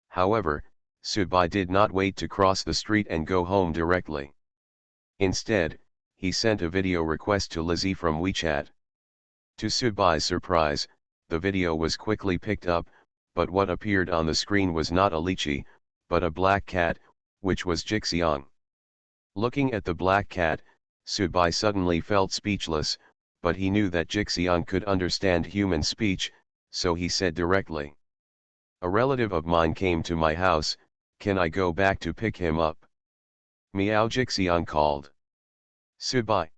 However, Subai did not wait to cross the street and go home directly. Instead, he sent a video request to Lizzie from WeChat. To Subai's surprise, the video was quickly picked up, but what appeared on the screen was not a Lychee, but a black cat, which was Jixiang. Looking at the black cat, Subai suddenly felt speechless, but he knew that Jixiang could understand human speech, so he said directly. A relative of mine came to my house, can I go back to pick him up? Meow, Jixiang called. Subai.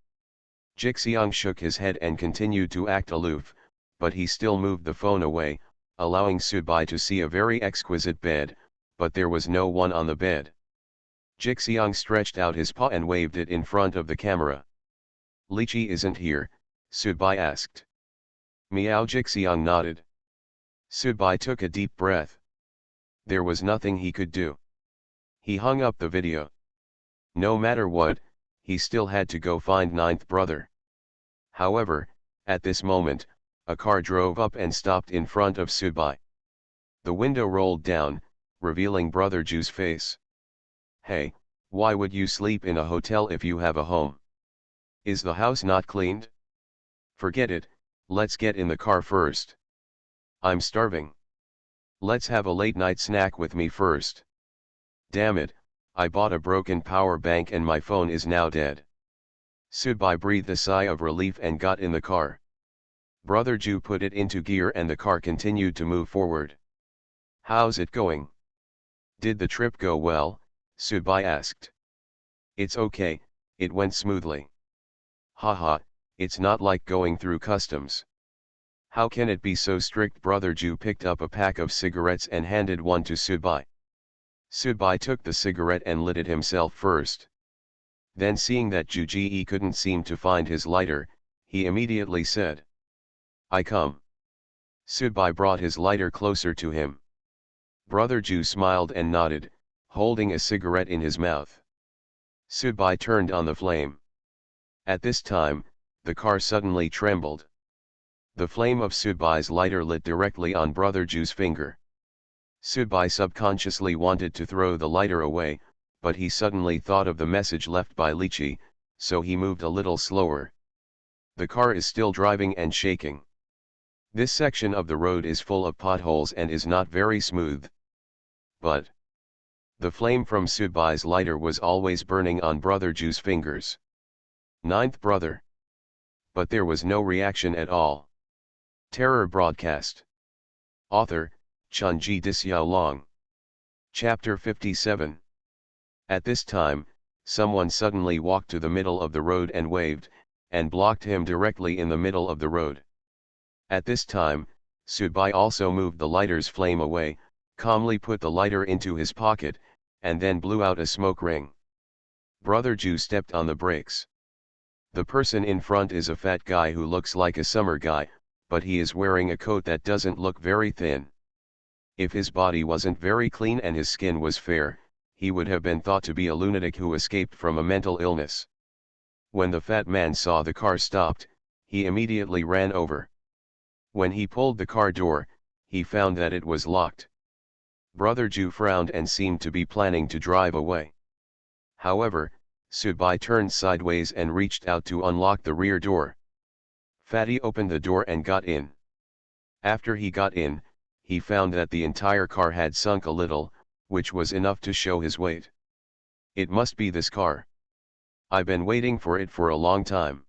Jixiang shook his head and continued to act aloof, but he still moved the phone away, allowing Subai to see a very exquisite bed, but there was no one on the bed. Jixiang stretched out his paw and waved it in front of the camera. Lychee isn't here, Subai asked. Meow, Jixiang nodded. Subai took a deep breath. There was nothing he could do. He hung up the video. No matter what, he still had to go find ninth brother. However, at this moment, a car drove up and stopped in front of Subai. The window rolled down, revealing Brother Ju's face. Hey, why would you sleep in a hotel if you have a home? Is the house not cleaned? Forget it, let's get in the car first. I'm starving. Let's have a late night snack with me first. Damn it, I bought a broken power bank and my phone is now dead. Subai breathed a sigh of relief and got in the car. Brother Ju put it into gear and the car continued to move forward. How's it going? Did the trip go well? Subai asked. It's okay, it went smoothly. Haha, it's not like going through customs. How can it be so strict? Brother Ju picked up a pack of cigarettes and handed one to Subai. Subai took the cigarette and lit it himself first. Then seeing that Ju Ji couldn't seem to find his lighter, he immediately said. I come. Subai brought his lighter closer to him. Brother Ju smiled and nodded, holding a cigarette in his mouth. Subai turned on the flame. At this time, the car suddenly trembled. The flame of Subai's lighter lit directly on Brother Ju's finger. Subai subconsciously wanted to throw the lighter away, but he suddenly thought of the message left by Lychee, so he moved a little slower. The car is still driving and shaking. This section of the road is full of potholes and is not very smooth. But the flame from Subai's lighter was always burning on Brother Ju's fingers. Ninth brother. But there was no reaction at all. Terror broadcast. Author, Chunji Dixiaolong. Chapter 57. At this time, someone suddenly walked to the middle of the road and waved, and blocked him directly in the middle of the road. At this time, Subai also moved the lighter's flame away, calmly put the lighter into his pocket, and then blew out a smoke ring. Brother Ju stepped on the brakes. The person in front is a fat guy who looks like a summer guy, but he is wearing a coat that doesn't look very thin. If his body wasn't very clean and his skin was fair, he would have been thought to be a lunatic who escaped from a mental illness. When the fat man saw the car stopped, he immediately ran over. When he pulled the car door, he found that it was locked. Brother Jew frowned and seemed to be planning to drive away. However, Subai turned sideways and reached out to unlock the rear door. Fatty opened the door and got in. After he got in, he found that the entire car had sunk a little, which was enough to show his weight. It must be this car. I've been waiting for it for a long time.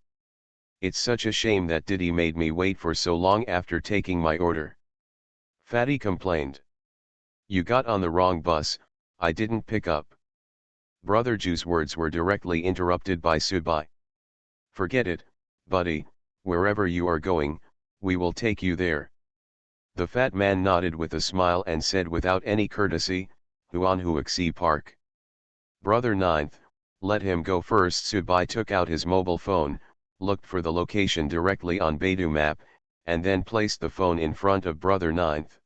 It's such a shame that Diddy made me wait for so long after taking my order. Fatty complained. You got on the wrong bus, I didn't pick up. Brother Jew's words were directly interrupted by Subai. Forget it, buddy, wherever you are going, we will take you there. The fat man nodded with a smile and said without any courtesy, Huan Huaxi Park. Brother Ninth, let him go first. Subai took out his mobile phone, looked for the location directly on Baidu map, and then placed the phone in front of Brother Ninth.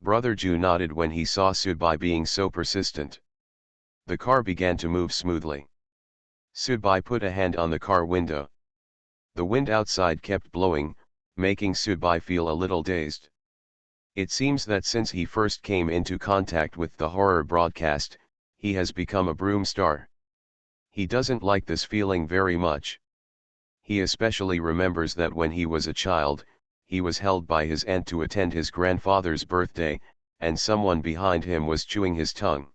Brother Jew nodded when he saw Subai being so persistent. The car began to move smoothly. Subai put a hand on the car window. The wind outside kept blowing, making Subai feel a little dazed. It seems that since he first came into contact with the horror broadcast, he has become a broom star. He doesn't like this feeling very much. He especially remembers that when he was a child, he was held by his aunt to attend his grandfather's birthday, and someone behind him was chewing his tongue.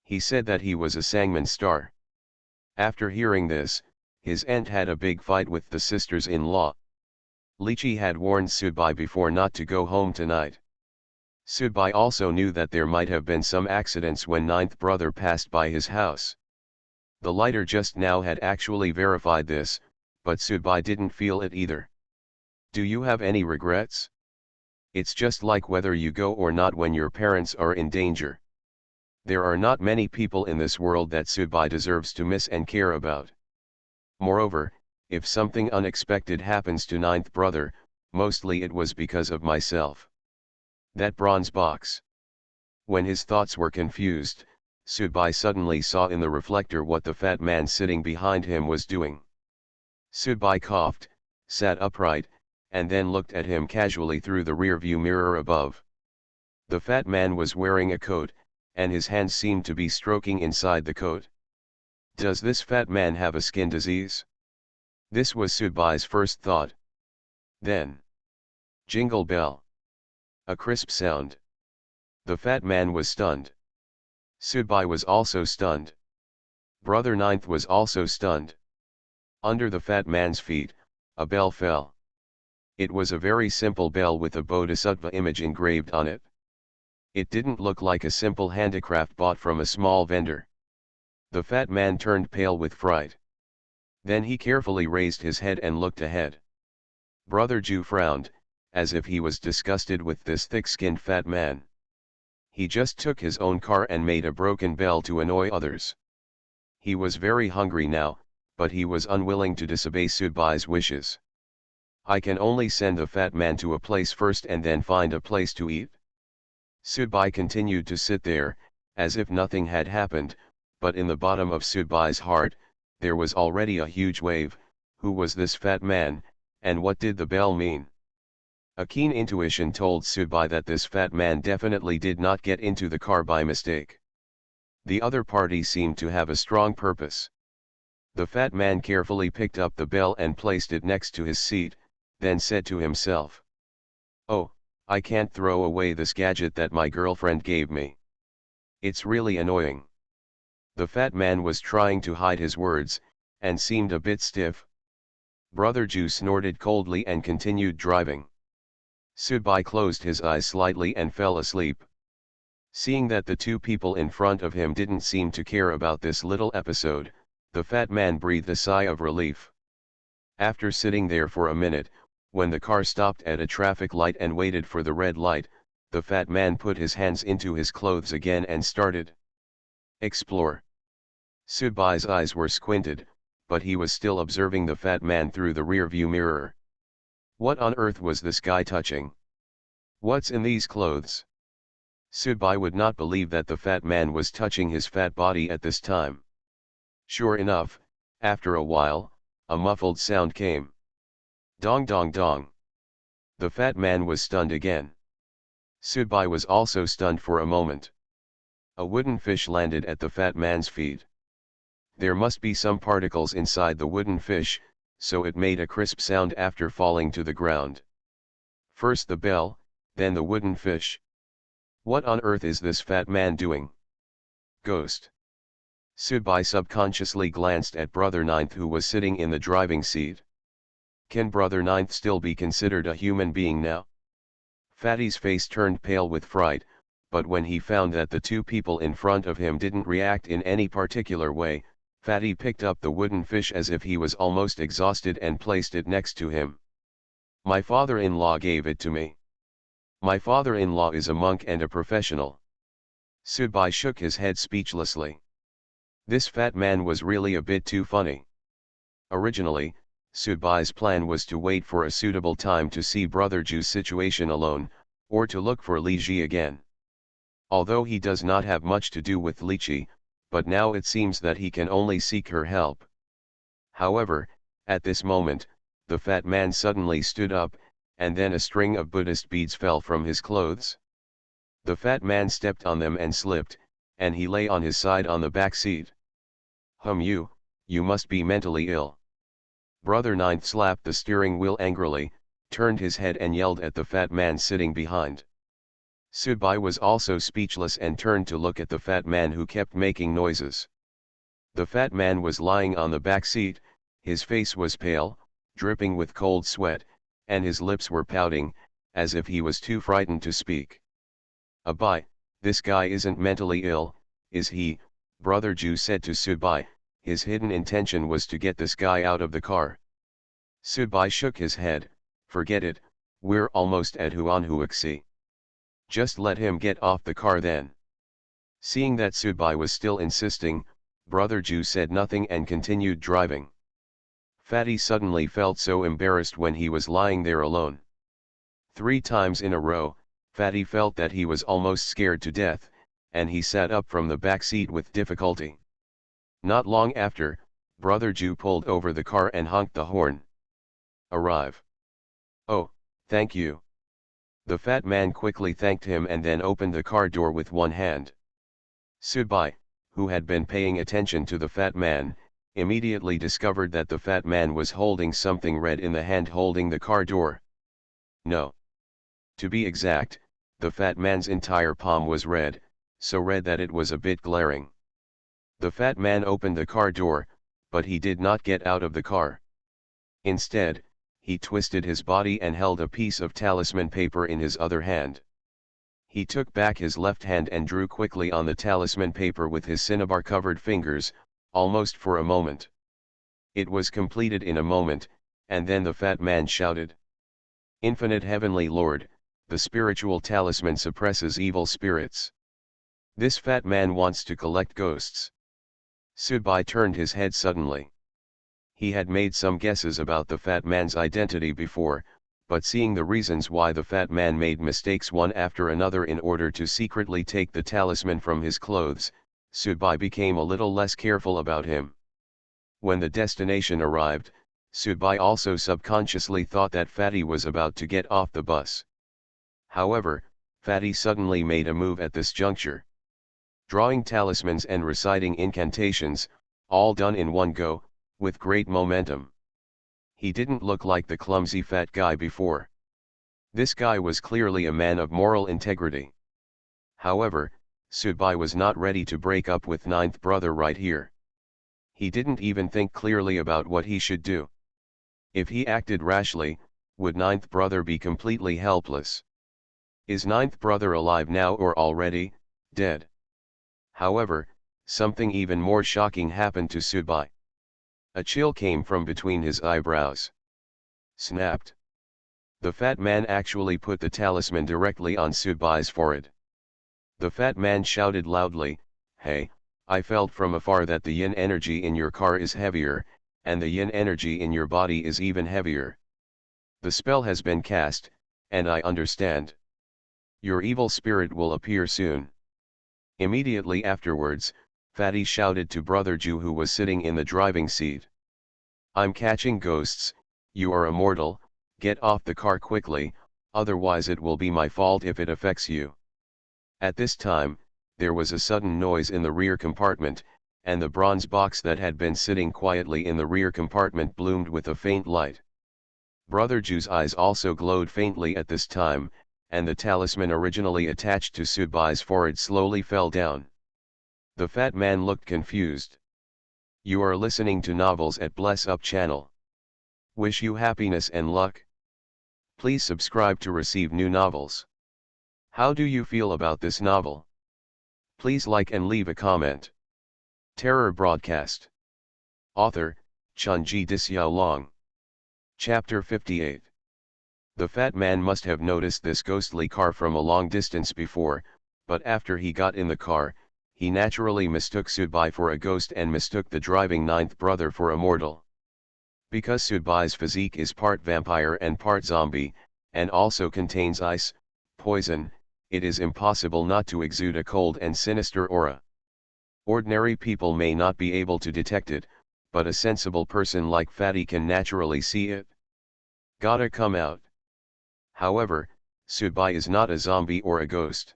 He said that he was a Sangman star. After hearing this, his aunt had a big fight with the sisters-in-law. Lychee had warned Subai before not to go home tonight. Subai also knew that there might have been some accidents when ninth brother passed by his house. The lighter just now had actually verified this, but Subai didn't feel it either. Do you have any regrets? It's just like whether you go or not when your parents are in danger. There are not many people in this world that Subai deserves to miss and care about. Moreover, if something unexpected happens to ninth brother, mostly it was because of myself. That bronze box. When his thoughts were confused, Subai suddenly saw in the reflector what the fat man sitting behind him was doing. Subai coughed, sat upright, and then looked at him casually through the rear-view mirror above. The fat man was wearing a coat, and his hands seemed to be stroking inside the coat. Does this fat man have a skin disease? This was Subai's first thought. Then, jingle bell. A crisp sound. The fat man was stunned. Subai was also stunned. Brother Ninth was also stunned. Under the fat man's feet, a bell fell. It was a very simple bell with a bodhisattva image engraved on it. It didn't look like a simple handicraft bought from a small vendor. The fat man turned pale with fright. Then he carefully raised his head and looked ahead. Brother Jew frowned, as if he was disgusted with this thick-skinned fat man. He just took his own car and made a broken bell to annoy others. He was very hungry now, but he was unwilling to disobey Subai's wishes. I can only send the fat man to a place first and then find a place to eat. Subai continued to sit there, as if nothing had happened, but in the bottom of Subai's heart, there was already a huge wave. Who was this fat man, and what did the bell mean? A keen intuition told Subai that this fat man definitely did not get into the car by mistake. The other party seemed to have a strong purpose. The fat man carefully picked up the bell and placed it next to his seat, then said to himself, "Oh, I can't throw away this gadget that my girlfriend gave me. It's really annoying." The fat man was trying to hide his words, and seemed a bit stiff. Brother Jew snorted coldly and continued driving. Subai closed his eyes slightly and fell asleep. Seeing that the two people in front of him didn't seem to care about this little episode, the fat man breathed a sigh of relief. After sitting there for a minute, when the car stopped at a traffic light and waited for the red light, the fat man put his hands into his clothes again and started. Explore. Subai's eyes were squinted, but he was still observing the fat man through the rear-view mirror. What on earth was this guy touching? What's in these clothes? Subai would not believe that the fat man was touching his fat body at this time. Sure enough, after a while, a muffled sound came. Dong dong dong. The fat man was stunned again. Subai was also stunned for a moment. A wooden fish landed at the fat man's feet. There must be some particles inside the wooden fish, so it made a crisp sound after falling to the ground. First the bell, then the wooden fish. What on earth is this fat man doing? Ghost. Subai subconsciously glanced at Brother Ninth, who was sitting in the driving seat. Can Brother Ninth still be considered a human being now? Fatty's face turned pale with fright, but when he found that the two people in front of him didn't react in any particular way, Fatty picked up the wooden fish as if he was almost exhausted and placed it next to him. My father-in-law gave it to me. My father-in-law is a monk and a professional. Subai shook his head speechlessly. This fat man was really a bit too funny. Originally, Subai's plan was to wait for a suitable time to see Brother Ju's situation alone, or to look for Li Ji again. Although he does not have much to do with Li Ji, but now it seems that he can only seek her help. However, at this moment, the fat man suddenly stood up, and then a string of Buddhist beads fell from his clothes. The fat man stepped on them and slipped, and he lay on his side on the back seat. You must be mentally ill. Brother Ninth slapped the steering wheel angrily, turned his head and yelled at the fat man sitting behind. Subai was also speechless and turned to look at the fat man, who kept making noises. The fat man was lying on the back seat, his face was pale, dripping with cold sweat, and his lips were pouting, as if he was too frightened to speak. Abai, this guy isn't mentally ill, is he? Brother Ju said to Subai. His hidden intention was to get this guy out of the car. Subai shook his head. Forget it, we're almost at Huanhuaxi. Just let him get off the car then. Seeing that Subai was still insisting, Brother Ju said nothing and continued driving. Fatty suddenly felt so embarrassed when he was lying there alone. 3 times in a row, Fatty felt that he was almost scared to death, and he sat up from the back seat with difficulty. Not long after, Brother Ju pulled over the car and honked the horn. Arrive. Oh, thank you. The fat man quickly thanked him and then opened the car door with one hand. Subai, who had been paying attention to the fat man, immediately discovered that the fat man was holding something red in the hand holding the car door. No. To be exact, the fat man's entire palm was red, so red that it was a bit glaring. The fat man opened the car door, but he did not get out of the car. Instead, he twisted his body and held a piece of talisman paper in his other hand. He took back his left hand and drew quickly on the talisman paper with his cinnabar-covered fingers, almost for a moment. It was completed in a moment, and then the fat man shouted. Infinite Heavenly Lord, the spiritual talisman suppresses evil spirits. This fat man wants to collect ghosts. Subai turned his head suddenly. He had made some guesses about the fat man's identity before, but seeing the reasons why the fat man made mistakes one after another in order to secretly take the talisman from his clothes, Subai became a little less careful about him. When the destination arrived, Subai also subconsciously thought that Fatty was about to get off the bus. However, Fatty suddenly made a move at this juncture. Drawing talismans and reciting incantations, all done in one go, with great momentum. He didn't look like the clumsy fat guy before. This guy was clearly a man of moral integrity. However, Subai was not ready to break up with Ninth Brother right here. He didn't even think clearly about what he should do. If he acted rashly, would Ninth Brother be completely helpless? Is Ninth Brother alive now or already dead? However, something even more shocking happened to Subai. A chill came from between his eyebrows. Snapped. The fat man actually put the talisman directly on Subai's forehead. The fat man shouted loudly, "Hey, I felt from afar that the yin energy in your car is heavier, and the yin energy in your body is even heavier. The spell has been cast, and I understand. Your evil spirit will appear soon. Immediately afterwards, Fatty shouted to Brother Jew, who was sitting in the driving seat. I'm catching ghosts, you are immortal, get off the car quickly, otherwise it will be my fault if it affects you. At this time, there was a sudden noise in the rear compartment, and the bronze box that had been sitting quietly in the rear compartment bloomed with a faint light. Brother Jew's eyes also glowed faintly at this time, and the talisman originally attached to Sudbai's forehead slowly fell down. The fat man looked confused. You are listening to novels at Bless Up channel. Wish you happiness and luck. Please subscribe to receive new novels. How do you feel about this novel? Please like and leave a comment. Terror Broadcast. Author, Chunji Dixiaolong. Chapter 58. The fat man must have noticed this ghostly car from a long distance before, but after he got in the car, he naturally mistook Sudbai for a ghost and mistook the driving ninth brother for a mortal. Because Sudbai's physique is part vampire and part zombie, and also contains ice, poison, it is impossible not to exude a cold and sinister aura. Ordinary people may not be able to detect it, but a sensible person like Fatty can naturally see it. Gotta come out. However, Sudbai is not a zombie or a ghost.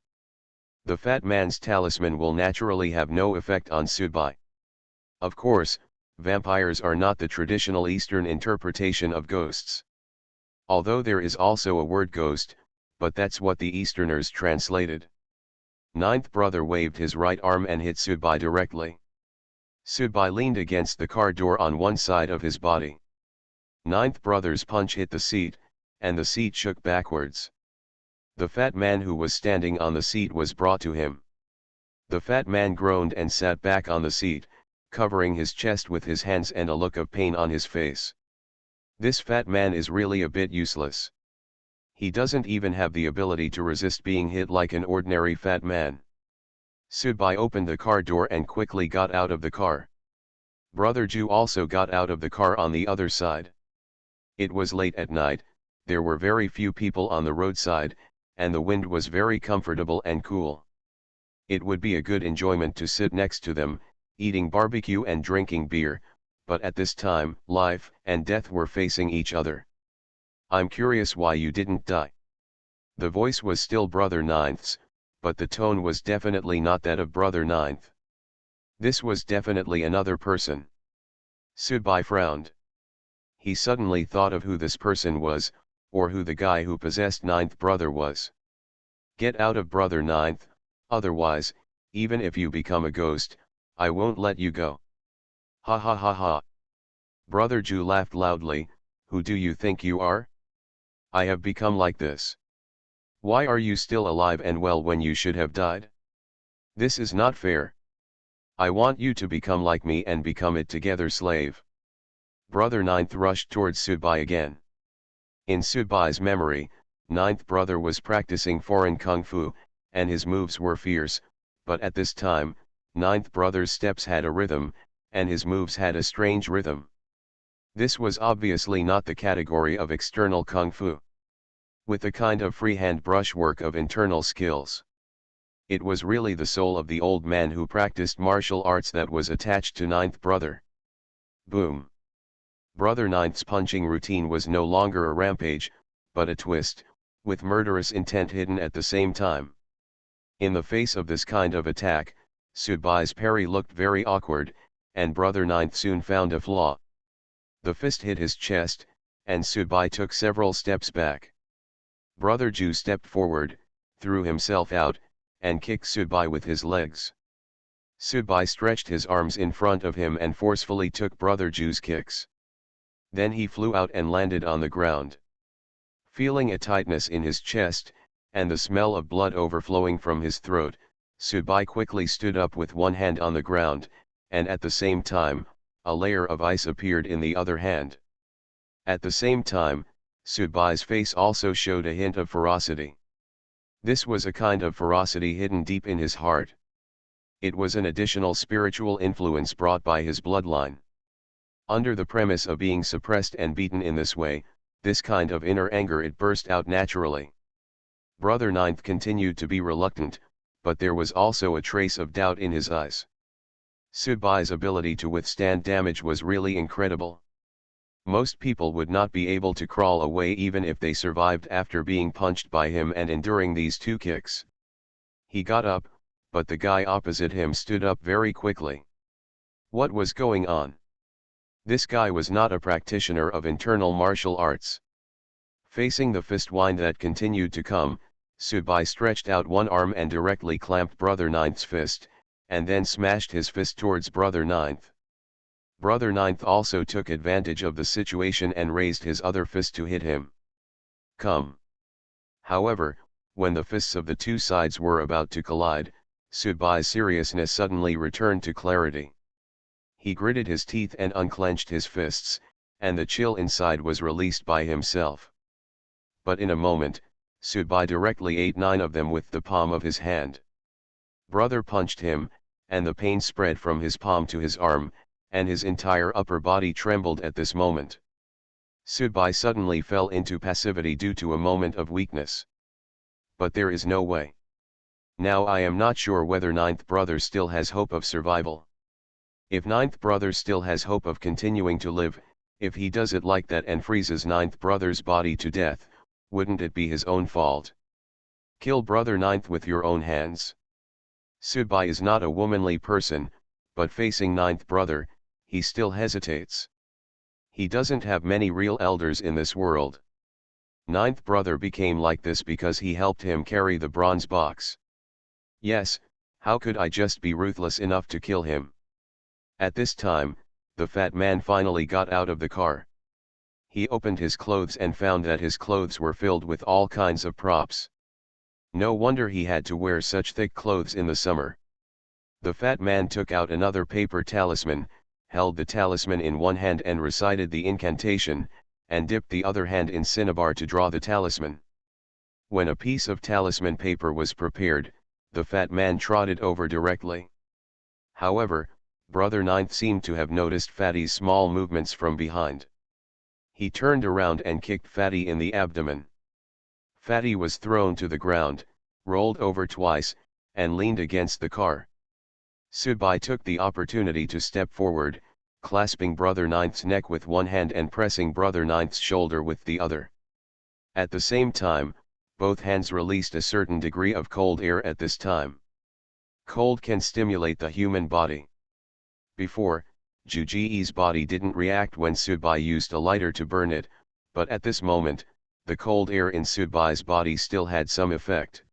The fat man's talisman will naturally have no effect on Sudbai. Of course, vampires are not the traditional Eastern interpretation of ghosts. Although there is also a word ghost, but that's what the Easterners translated. Ninth brother waved his right arm and hit Sudbai directly. Sudbai leaned against the car door on one side of his body. Ninth brother's punch hit the seat, and the seat shook backwards. The fat man who was standing on the seat was brought to him. The fat man groaned and sat back on the seat, covering his chest with his hands and a look of pain on his face. This fat man is really a bit useless. He doesn't even have the ability to resist being hit like an ordinary fat man. Sudbai opened the car door and quickly got out of the car. Brother Jew also got out of the car on the other side. It was late at night, there were very few people on the roadside, and the wind was very comfortable and cool. It would be a good enjoyment to sit next to them, eating barbecue and drinking beer, but at this time, life and death were facing each other. I'm curious why you didn't die. The voice was still Brother Ninth's, but the tone was definitely not that of Brother Ninth. This was definitely another person. Sudbai frowned. He suddenly thought of who this person was, or who the guy who possessed ninth brother was. Get out of Brother Ninth, otherwise, even if you become a ghost, I won't let you go. Ha ha ha ha. Brother Jew laughed loudly. Who do you think you are? I have become like this. Why are you still alive and well when you should have died? This is not fair. I want you to become like me and become it together, slave. Brother Ninth rushed towards Sudbai again. In Sudbai's memory, ninth brother was practicing foreign kung fu, and his moves were fierce, but at this time, ninth brother's steps had a rhythm, and his moves had a strange rhythm. This was obviously not the category of external kung fu. With a kind of freehand brushwork of internal skills. It was really the soul of the old man who practiced martial arts that was attached to ninth brother. Boom. Brother Ninth's punching routine was no longer a rampage, but a twist, with murderous intent hidden at the same time. In the face of this kind of attack, Sudbai's parry looked very awkward, and Brother Ninth soon found a flaw. The fist hit his chest, and Sudbai took several steps back. Brother Jew stepped forward, threw himself out, and kicked Sudbai with his legs. Sudbai stretched his arms in front of him and forcefully took Brother Jew's kicks. Then he flew out and landed on the ground. Feeling a tightness in his chest, and the smell of blood overflowing from his throat, Sudbai quickly stood up with one hand on the ground, and at the same time, a layer of ice appeared in the other hand. At the same time, Sudbai's face also showed a hint of ferocity. This was a kind of ferocity hidden deep in his heart. It was an additional spiritual influence brought by his bloodline. Under the premise of being suppressed and beaten in this way, This kind of inner anger it burst out naturally. Brother Ninth continued to be reluctant, but there was also a trace of doubt in his eyes. Sudbai's ability to withstand damage was really incredible. Most people would not be able to crawl away even if they survived after being punched by him and enduring these 2 kicks. He got up, but the guy opposite him stood up very quickly. What was going on? This guy was not a practitioner of internal martial arts. Facing the fist wind that continued to come, Sudbai stretched out one arm and directly clamped Brother Ninth's fist, and then smashed his fist towards Brother Ninth. Brother Ninth also took advantage of the situation and raised his other fist to hit him. Come. However, when the fists of the 2 sides were about to collide, Sudbai's seriousness suddenly returned to clarity. He gritted his teeth and unclenched his fists, and the chill inside was released by himself. But in a moment, Sudbai directly ate 9 of them with the palm of his hand. Brother punched him, and the pain spread from his palm to his arm, and his entire upper body trembled at this moment. Sudbai suddenly fell into passivity due to a moment of weakness. But there is no way. Now I am not sure whether Ninth Brother still has hope of survival. If Ninth Brother still has hope of continuing to live, if he does it like that and freezes Ninth Brother's body to death, wouldn't it be his own fault? Kill Brother Ninth with your own hands. Sudbai is not a womanly person, but facing Ninth Brother, he still hesitates. He doesn't have many real elders in this world. Ninth Brother became like this because he helped him carry the bronze box. Yes, how could I just be ruthless enough to kill him? At this time, the fat man finally got out of the car. He opened his clothes and found that his clothes were filled with all kinds of props. No wonder he had to wear such thick clothes in the summer. The fat man took out another paper talisman, held the talisman in one hand and recited the incantation, and dipped the other hand in cinnabar to draw the talisman. When a piece of talisman paper was prepared, the fat man trotted over directly. However, Brother Ninth seemed to have noticed Fatty's small movements from behind. He turned around and kicked Fatty in the abdomen. Fatty was thrown to the ground, rolled over twice, and leaned against the car. Sudbai took the opportunity to step forward, clasping Brother Ninth's neck with one hand and pressing Brother Ninth's shoulder with the other. At the same time, both hands released a certain degree of cold air at this time. Cold can stimulate the human body. Before, Juji's body didn't react when Sudbai used a lighter to burn it, but at this moment, the cold air in Sudbai's body still had some effect.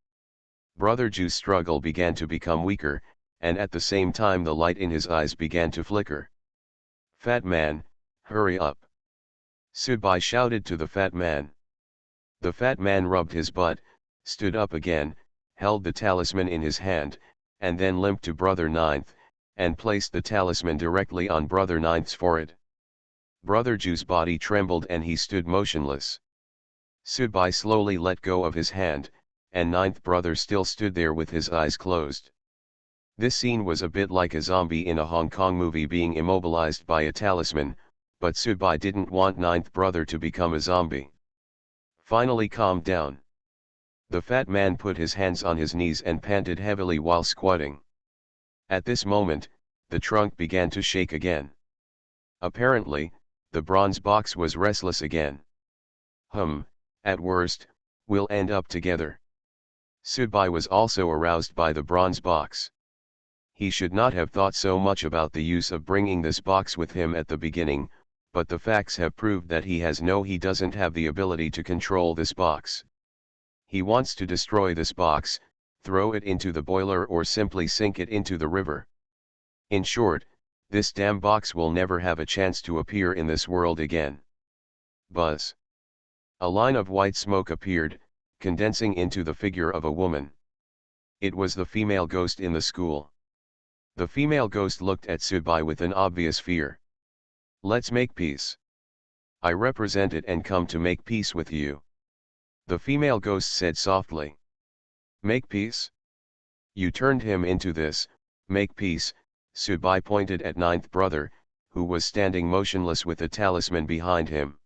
Brother Ju's struggle began to become weaker, and at the same time the light in his eyes began to flicker. "Fat man, hurry up!" Sudbai shouted to the fat man. The fat man rubbed his butt, stood up again, held the talisman in his hand, and then limped to Brother Ninth, and placed the talisman directly on Brother Ninth's forehead. Brother Ju's body trembled and he stood motionless. Sudbai slowly let go of his hand, and Ninth Brother still stood there with his eyes closed. This scene was a bit like a zombie in a Hong Kong movie being immobilized by a talisman, but Sudbai didn't want Ninth Brother to become a zombie. Finally calmed down. The fat man put his hands on his knees and panted heavily while squatting. At this moment, the trunk began to shake again. Apparently, the bronze box was restless again. At worst, we'll end up together. Sudbai was also aroused by the bronze box. He should not have thought so much about the use of bringing this box with him at the beginning, but the facts have proved that he doesn't have the ability to control this box. He wants to destroy this box, throw it into the boiler or simply sink it into the river. In short, this damn box will never have a chance to appear in this world again. Buzz. A line of white smoke appeared, condensing into the figure of a woman. It was the female ghost in the school. The female ghost looked at Sudbai with an obvious fear. "Let's make peace. I represent it and come to make peace with you," the female ghost said softly. "Make peace? You turned him into this, make peace." Sudbai pointed at Ninth Brother, who was standing motionless with a talisman behind him.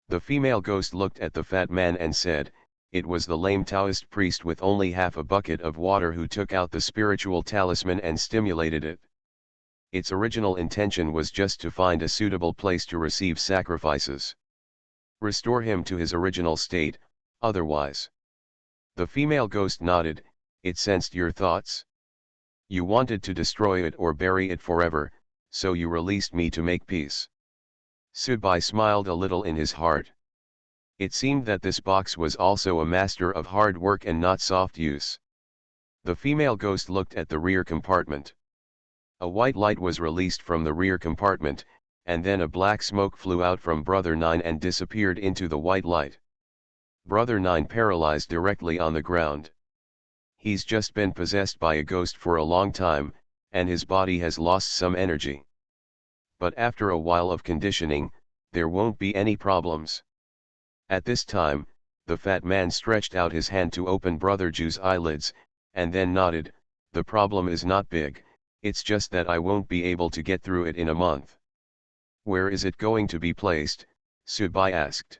The female ghost looked at the fat man and said, "It was the lame Taoist priest with only half a bucket of water who took out the spiritual talisman and stimulated it. Its original intention was just to find a suitable place to receive sacrifices. Restore him to his original state, otherwise." The female ghost nodded. "It sensed your thoughts? You wanted to destroy it or bury it forever, so you released me to make peace." Subai smiled a little in his heart. It seemed that this box was also a master of hard work and not soft use. The female ghost looked at the rear compartment. A white light was released from the rear compartment, and then a black smoke flew out from Brother Nine and disappeared into the white light. Brother Nine paralyzed directly on the ground. He's just been possessed by a ghost for a long time, and his body has lost some energy. But after a while of conditioning, there won't be any problems. At this time, the fat man stretched out his hand to open Brother Ju's eyelids, and then nodded. "The problem is not big, it's just that I won't be able to get through it in a month." "Where is it going to be placed?" Subai asked.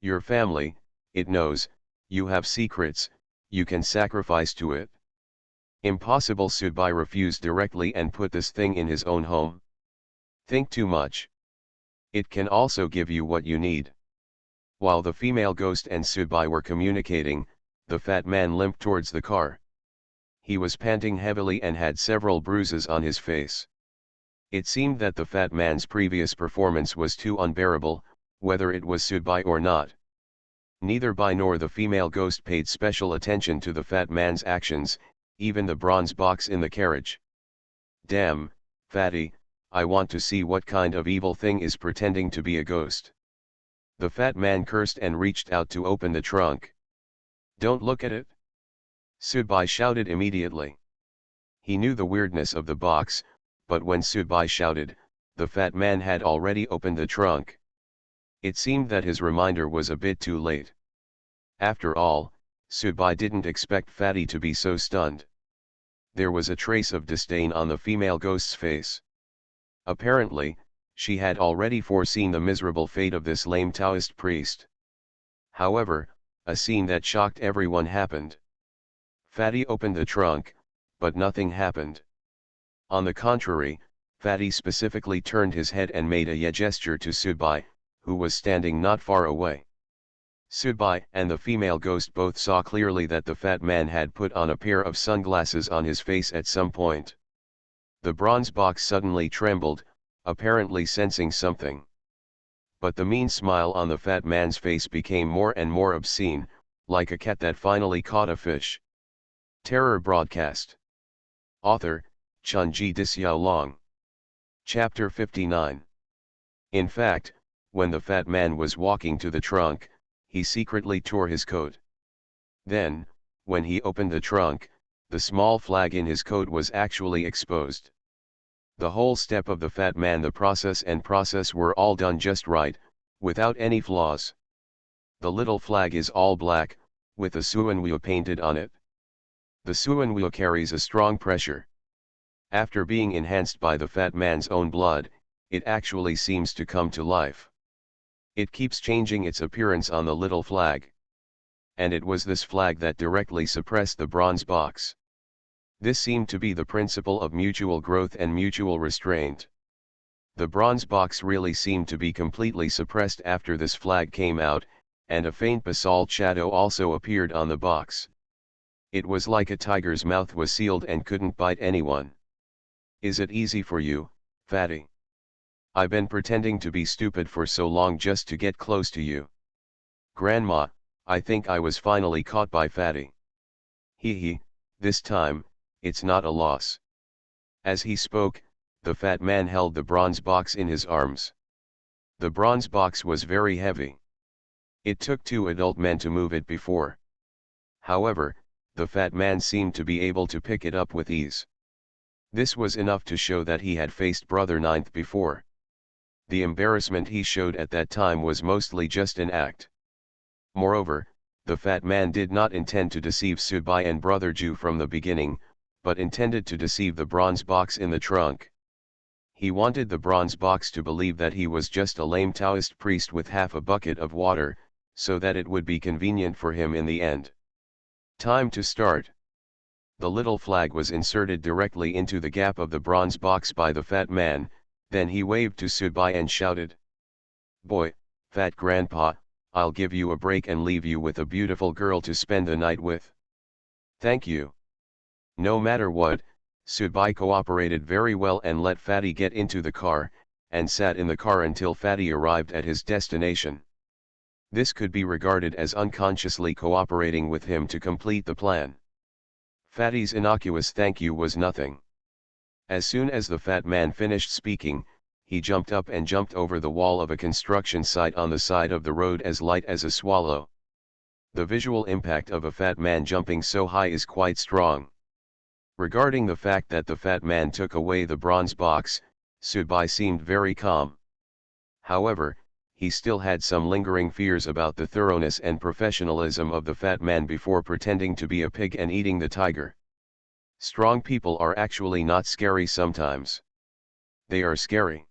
"Your family, it knows, you have secrets, you can sacrifice to it." "Impossible." Subai refused directly and put this thing in his own home. "Think too much. It can also give you what you need." While the female ghost and Subai were communicating, the fat man limped towards the car. He was panting heavily and had several bruises on his face. It seemed that the fat man's previous performance was too unbearable, whether it was Subai or not. Neither Bai nor the female ghost paid special attention to the fat man's actions, even the bronze box in the carriage. "Damn, fatty, I want to see what kind of evil thing is pretending to be a ghost." The fat man cursed and reached out to open the trunk. "Don't look at it!" Subai shouted immediately. He knew the weirdness of the box, but when Subai shouted, the fat man had already opened the trunk. It seemed that his reminder was a bit too late. After all, Subai didn't expect Fatty to be so stunned. There was a trace of disdain on the female ghost's face. Apparently, she had already foreseen the miserable fate of this lame Taoist priest. However, a scene that shocked everyone happened. Fatty opened the trunk, but nothing happened. On the contrary, Fatty specifically turned his head and made a yeah gesture to Subai, who was standing not far away. Subai and the female ghost both saw clearly that the fat man had put on a pair of sunglasses on his face at some point. The bronze box suddenly trembled, apparently sensing something. But the mean smile on the fat man's face became more and more obscene, like a cat that finally caught a fish. Terror Broadcast. Author, Chunji Disyao. Chapter 59. In fact, when the fat man was walking to the trunk, he secretly tore his coat. Then, when he opened the trunk, the small flag in his coat was actually exposed. The whole step of the fat man, the process were all done just right, without any flaws. The little flag is all black, with a suanwu painted on it. The suanwu carries a strong pressure. After being enhanced by the fat man's own blood, it actually seems to come to life. It keeps changing its appearance on the little flag. And it was this flag that directly suppressed the bronze box. This seemed to be the principle of mutual growth and mutual restraint. The bronze box really seemed to be completely suppressed after this flag came out, and a faint basalt shadow also appeared on the box. It was like a tiger's mouth was sealed and couldn't bite anyone. "Is it easy for you, fatty? I've been pretending to be stupid for so long just to get close to you. Grandma, I think I was finally caught by fatty. Hee, this time, it's not a loss." As he spoke, the fat man held the bronze box in his arms. The bronze box was very heavy. It took 2 adult men to move it before. However, the fat man seemed to be able to pick it up with ease. This was enough to show that he had faced Brother Ninth before. The embarrassment he showed at that time was mostly just an act. Moreover, the fat man did not intend to deceive Subai and Brother Ju from the beginning, but intended to deceive the bronze box in the trunk. He wanted the bronze box to believe that he was just a lame Taoist priest with half a bucket of water, so that it would be convenient for him in the end. Time to start. The little flag was inserted directly into the gap of the bronze box by the fat man, then he waved to Subai and shouted, "Boy, fat grandpa, I'll give you a break and leave you with a beautiful girl to spend the night with." "Thank you." No matter what, Subai cooperated very well and let Fatty get into the car, and sat in the car until Fatty arrived at his destination. This could be regarded as unconsciously cooperating with him to complete the plan. Fatty's innocuous thank you was nothing. As soon as the fat man finished speaking, he jumped up and jumped over the wall of a construction site on the side of the road as light as a swallow. The visual impact of a fat man jumping so high is quite strong. Regarding the fact that the fat man took away the bronze box, Subai seemed very calm. However, he still had some lingering fears about the thoroughness and professionalism of the fat man before pretending to be a pig and eating the tiger. Strong people are actually not scary sometimes. They are scary.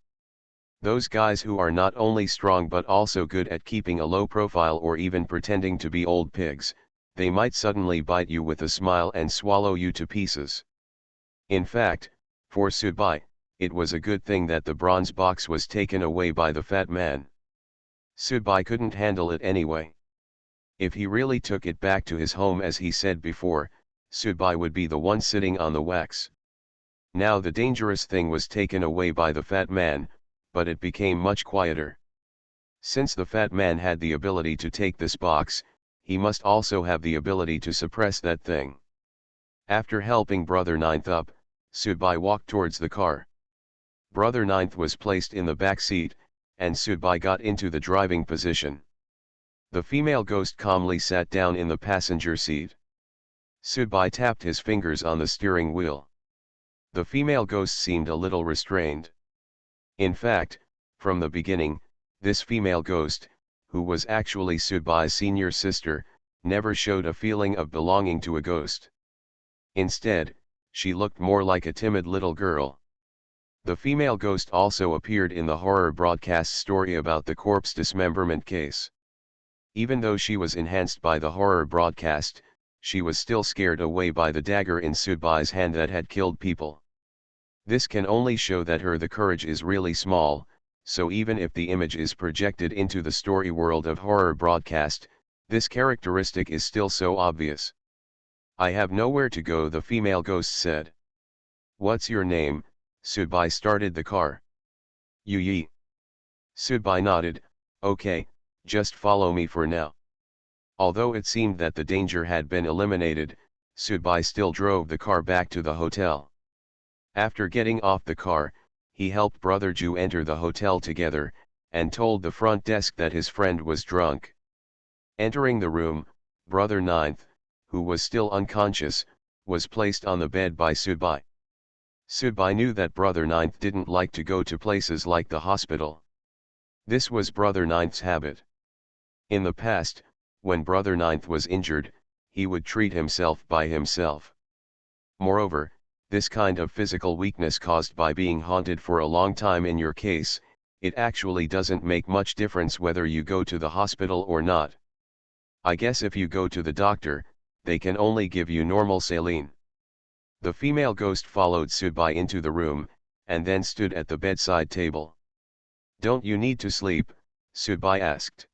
Those guys who are not only strong but also good at keeping a low profile or even pretending to be old pigs, they might suddenly bite you with a smile and swallow you to pieces. In fact, for Subai, it was a good thing that the bronze box was taken away by the fat man. Subai couldn't handle it anyway. If he really took it back to his home as he said before, Subai would be the one sitting on the wax. Now the dangerous thing was taken away by the fat man, but it became much quieter. Since the fat man had the ability to take this box, he must also have the ability to suppress that thing. After helping Brother Ninth up, Subai walked towards the car. Brother Ninth was placed in the back seat, and Subai got into the driving position. The female ghost calmly sat down in the passenger seat. Subai tapped his fingers on the steering wheel. The female ghost seemed a little restrained. In fact, from the beginning, this female ghost, who was actually Subai's senior sister, never showed a feeling of belonging to a ghost. Instead, she looked more like a timid little girl. The female ghost also appeared in the horror broadcast story about the corpse dismemberment case. Even though she was enhanced by the horror broadcast, she was still scared away by the dagger in Subai's hand that had killed people. This can only show that the courage is really small, so even if the image is projected into the story world of horror broadcast, this characteristic is still so obvious. "I have nowhere to go," the female ghost said. "What's your name?" Subai started the car. "Yi." Subai nodded, "Okay, just follow me for now." Although it seemed that the danger had been eliminated, Subai still drove the car back to the hotel. After getting off the car, he helped Brother Ju enter the hotel together, and told the front desk that his friend was drunk. Entering the room, Brother Ninth, who was still unconscious, was placed on the bed by Subai. Subai knew that Brother Ninth didn't like to go to places like the hospital. This was Brother Ninth's habit. In the past, when Brother Ninth was injured, he would treat himself by himself. Moreover, this kind of physical weakness caused by being haunted for a long time in your case, it actually doesn't make much difference whether you go to the hospital or not. I guess if you go to the doctor, they can only give you normal saline. The female ghost followed Subai into the room, and then stood at the bedside table. "Don't you need to sleep?" Subai asked.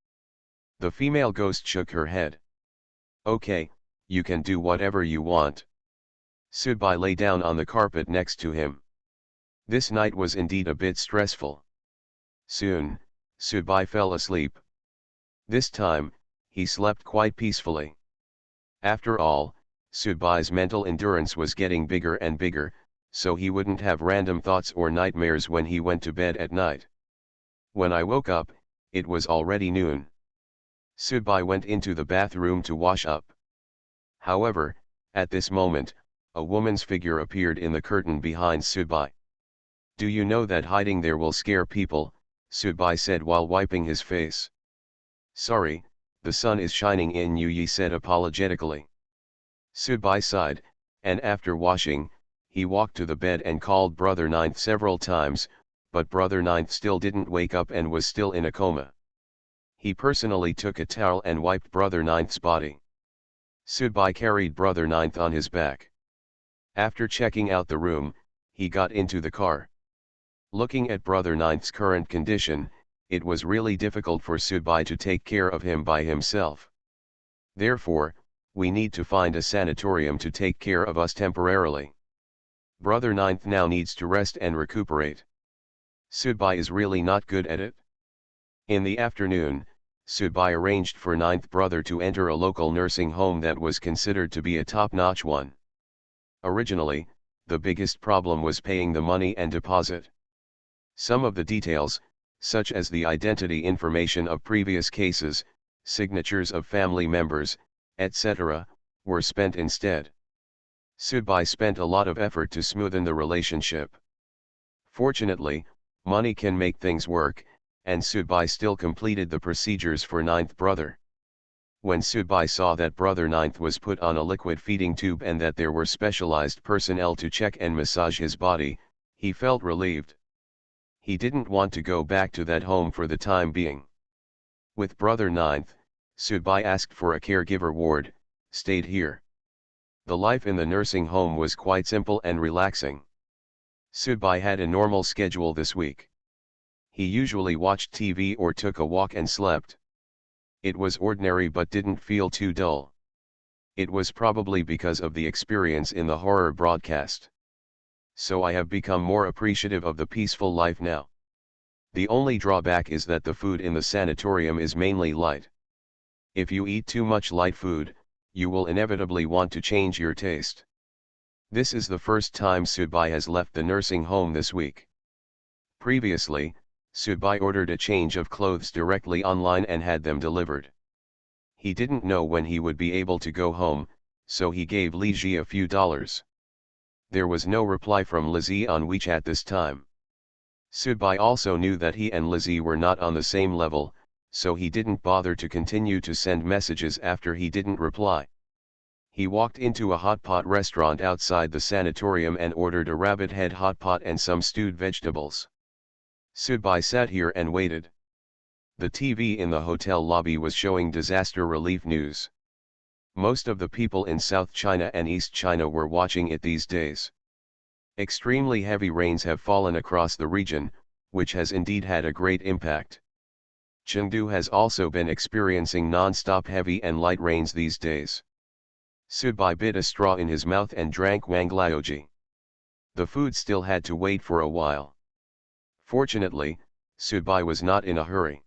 The female ghost shook her head. "Okay, you can do whatever you want." Subai lay down on the carpet next to him. This night was indeed a bit stressful. Soon, Subai fell asleep. This time, he slept quite peacefully. After all, Subai's mental endurance was getting bigger and bigger, so he wouldn't have random thoughts or nightmares when he went to bed at night. When I woke up, it was already noon. Subai went into the bathroom to wash up. However, at this moment, a woman's figure appeared in the curtain behind Subai. "Do you know that hiding there will scare people?" Subai said while wiping his face. "Sorry, the sun is shining in you," Yi said apologetically. Subai sighed, and after washing, he walked to the bed and called Brother Ninth several times, but brother Ninth still didn't wake up and was still in a coma. He personally took a towel and wiped brother Ninth's body. Sudbai carried brother Ninth on his back. After checking out the room, he got into the car. Looking at brother Ninth's current condition, it was really difficult for Sudbai to take care of him by himself. Therefore, we need to find a sanatorium to take care of us temporarily. Brother Ninth now needs to rest and recuperate. Sudbai is really not good at it. In the afternoon, Sudbai arranged for Ninth brother to enter a local nursing home that was considered to be a top-notch one. Originally, the biggest problem was paying the money and deposit. Some of the details, such as the identity information of previous cases, signatures of family members, etc., were spent instead. Sudbai spent a lot of effort to smoothen the relationship. Fortunately, money can make things work, and Sudbai still completed the procedures for Ninth brother. When Sudbai saw that brother Ninth was put on a liquid feeding tube and that there were specialized personnel to check and massage his body, he felt relieved. He didn't want to go back to that home for the time being. With brother Ninth, Sudbai asked for a caregiver ward, stayed here. The life in the nursing home was quite simple and relaxing. Sudbai had a normal schedule this week. He usually watched TV or took a walk and slept. It was ordinary but didn't feel too dull. It was probably because of the experience in the horror broadcast. So I have become more appreciative of the peaceful life now. The only drawback is that the food in the sanatorium is mainly light. If you eat too much light food, you will inevitably want to change your taste. This is the first time Sudbai has left the nursing home this week. Previously, Sudbai ordered a change of clothes directly online and had them delivered. He didn't know when he would be able to go home, so he gave Li Ji a few dollars. There was no reply from Lizzie on WeChat this time. Sudbai also knew that he and Lizzie were not on the same level, so he didn't bother to continue to send messages after he didn't reply. He walked into a hot pot restaurant outside the sanatorium and ordered a rabbit head hot pot and some stewed vegetables. Sudbai sat here and waited. The TV in the hotel lobby was showing disaster relief news. Most of the people in South China and East China were watching it these days. Extremely heavy rains have fallen across the region, which has indeed had a great impact. Chengdu has also been experiencing non-stop heavy and light rains these days. Sudbai bit a straw in his mouth and drank Wanglioji. The food still had to wait for a while. Fortunately, Sudbai was not in a hurry.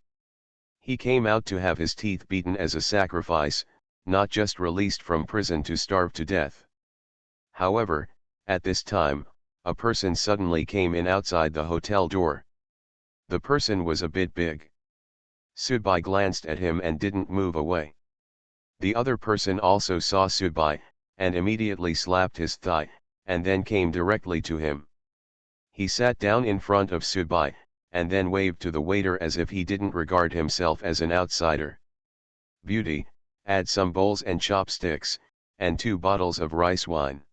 He came out to have his teeth beaten as a sacrifice, not just released from prison to starve to death. However, at this time, a person suddenly came in outside the hotel door. The person was a bit big. Sudbai glanced at him and didn't move away. The other person also saw Sudbai, and immediately slapped his thigh, and then came directly to him. He sat down in front of Sudbai, and then waved to the waiter as if he didn't regard himself as an outsider. "Beauty, add some bowls and chopsticks, and 2 bottles of rice wine."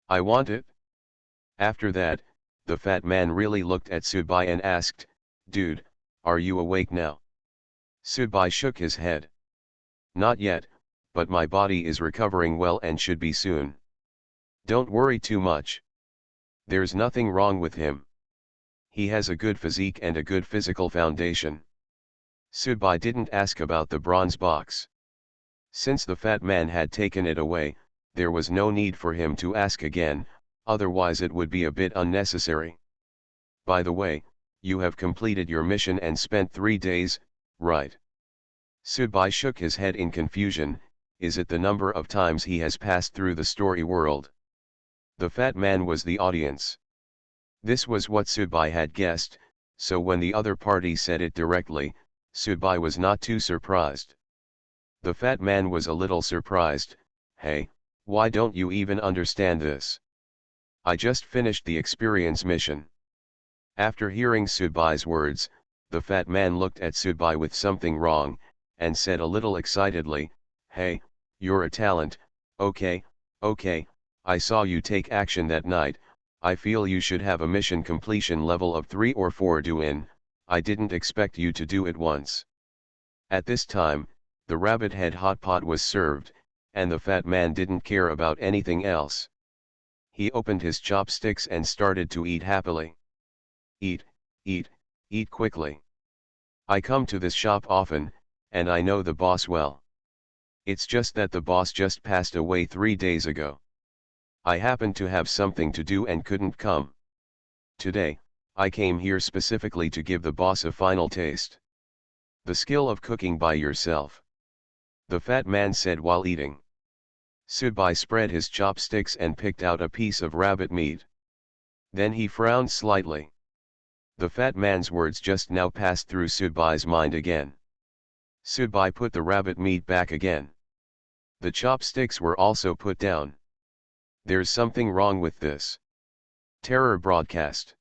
"I want it." After that, the fat man really looked at Sudbai and asked, "Dude, are you awake now?" Sudbai shook his head. "Not yet, but my body is recovering well and should be soon. Don't worry too much. There's nothing wrong with him. He has a good physique and a good physical foundation." Sudbai didn't ask about the bronze box. Since the fat man had taken it away, there was no need for him to ask again, otherwise it would be a bit unnecessary. "By the way, you have completed your mission and spent 3 days, right?" Sudbai shook his head in confusion. Is it the number of times he has passed through the story world? The fat man was the audience. This was what Sudbai had guessed, so when the other party said it directly, Sudbai was not too surprised. The fat man was a little surprised. "Hey, why don't you even understand this? I just finished the experience mission." After hearing Sudbai's words, the fat man looked at Sudbai with something wrong, and said a little excitedly, "Hey, you're a talent. Okay, I saw you take action that night, I feel you should have a mission completion level of 3 or 4 doin, I didn't expect you to do it once. At this time, the rabbit head hot pot was served, and the fat man didn't care about anything else. He opened his chopsticks and started to eat happily. Eat, eat, eat quickly. I come to this shop often, and I know the boss well. It's just that the boss just passed away 3 days ago. I happened to have something to do and couldn't come. Today, I came here specifically to give the boss a final taste. The skill of cooking by yourself. The fat man said while eating. Sudbai spread his chopsticks and picked out a piece of rabbit meat. Then he frowned slightly. The fat man's words just now passed through Sudbai's mind again. Sudbai put the rabbit meat back again. The chopsticks were also put down. There's something wrong with this. Terror broadcast.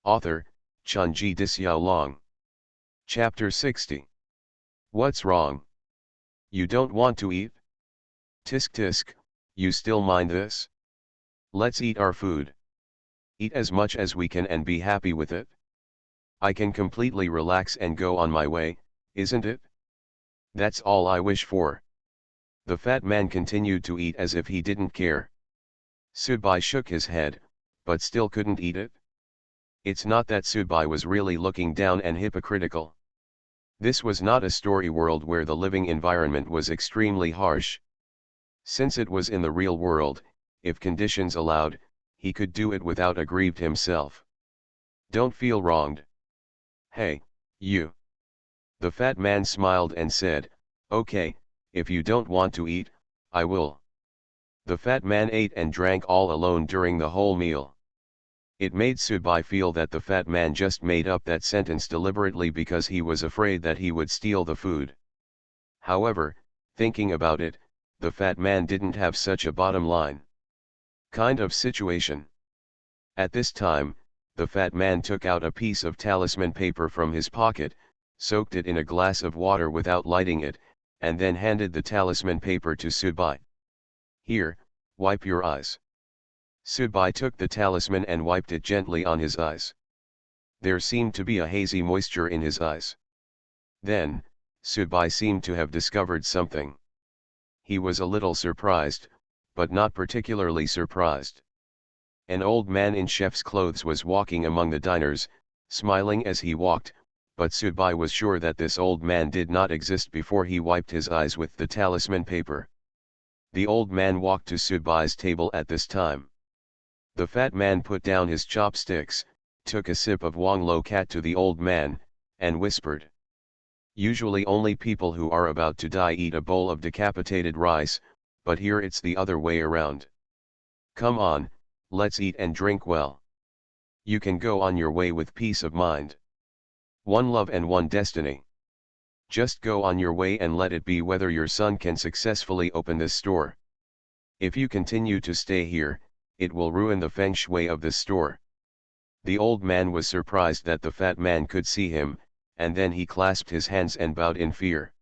Author, Chunji Disyao. Chapter 60. What's wrong? You don't want to eat? Tisk tisk, you still mind this? Let's eat our food. Eat as much as we can and be happy with it. I can completely relax and go on my way, isn't it? That's all I wish for. The fat man continued to eat as if he didn't care. Sudbai shook his head, but still couldn't eat it. It's not that Sudbai was really looking down and hypocritical. This was not a story world where the living environment was extremely harsh. Since it was in the real world, if conditions allowed, he could do it without aggrieved himself. Don't feel wronged. Hey, you. The fat man smiled and said, okay, if you don't want to eat, I will. The fat man ate and drank all alone during the whole meal. It made Sudbai feel that the fat man just made up that sentence deliberately because he was afraid that he would steal the food. However, thinking about it, the fat man didn't have such a bottom line kind of situation. At this time, the fat man took out a piece of talisman paper from his pocket, soaked it in a glass of water without lighting it, and then handed the talisman paper to Sudbai. Here, wipe your eyes. Sudbai took the talisman and wiped it gently on his eyes. There seemed to be a hazy moisture in his eyes. Then, Sudbai seemed to have discovered something. He was a little surprised, but not particularly surprised. An old man in chef's clothes was walking among the diners, smiling as he walked, but Sudbai was sure that this old man did not exist before he wiped his eyes with the talisman paper. The old man walked to Sudbai's table at this time. The fat man put down his chopsticks, took a sip of Wang Lo Cat to the old man, and whispered. Usually only people who are about to die eat a bowl of decapitated rice, but here it's the other way around. Come on, let's eat and drink well. You can go on your way with peace of mind. One love and one destiny. Just go on your way and let it be whether your son can successfully open this store. If you continue to stay here, it will ruin the feng shui of this store. The old man was surprised that the fat man could see him, and then he clasped his hands and bowed in fear.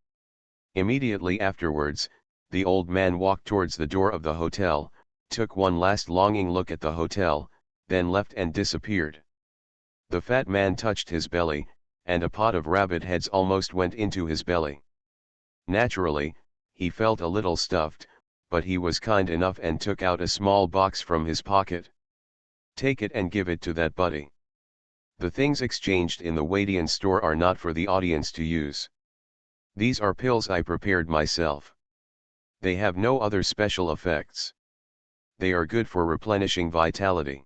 Immediately afterwards, the old man walked towards the door of the hotel, took one last longing look at the hotel, then left and disappeared. The fat man touched his belly, and a pot of rabbit heads almost went into his belly. Naturally, he felt a little stuffed, but he was kind enough and took out a small box from his pocket. Take it and give it to that buddy. The things exchanged in the Wadian store are not for the audience to use. These are pills I prepared myself. They have no other special effects. They are good for replenishing vitality.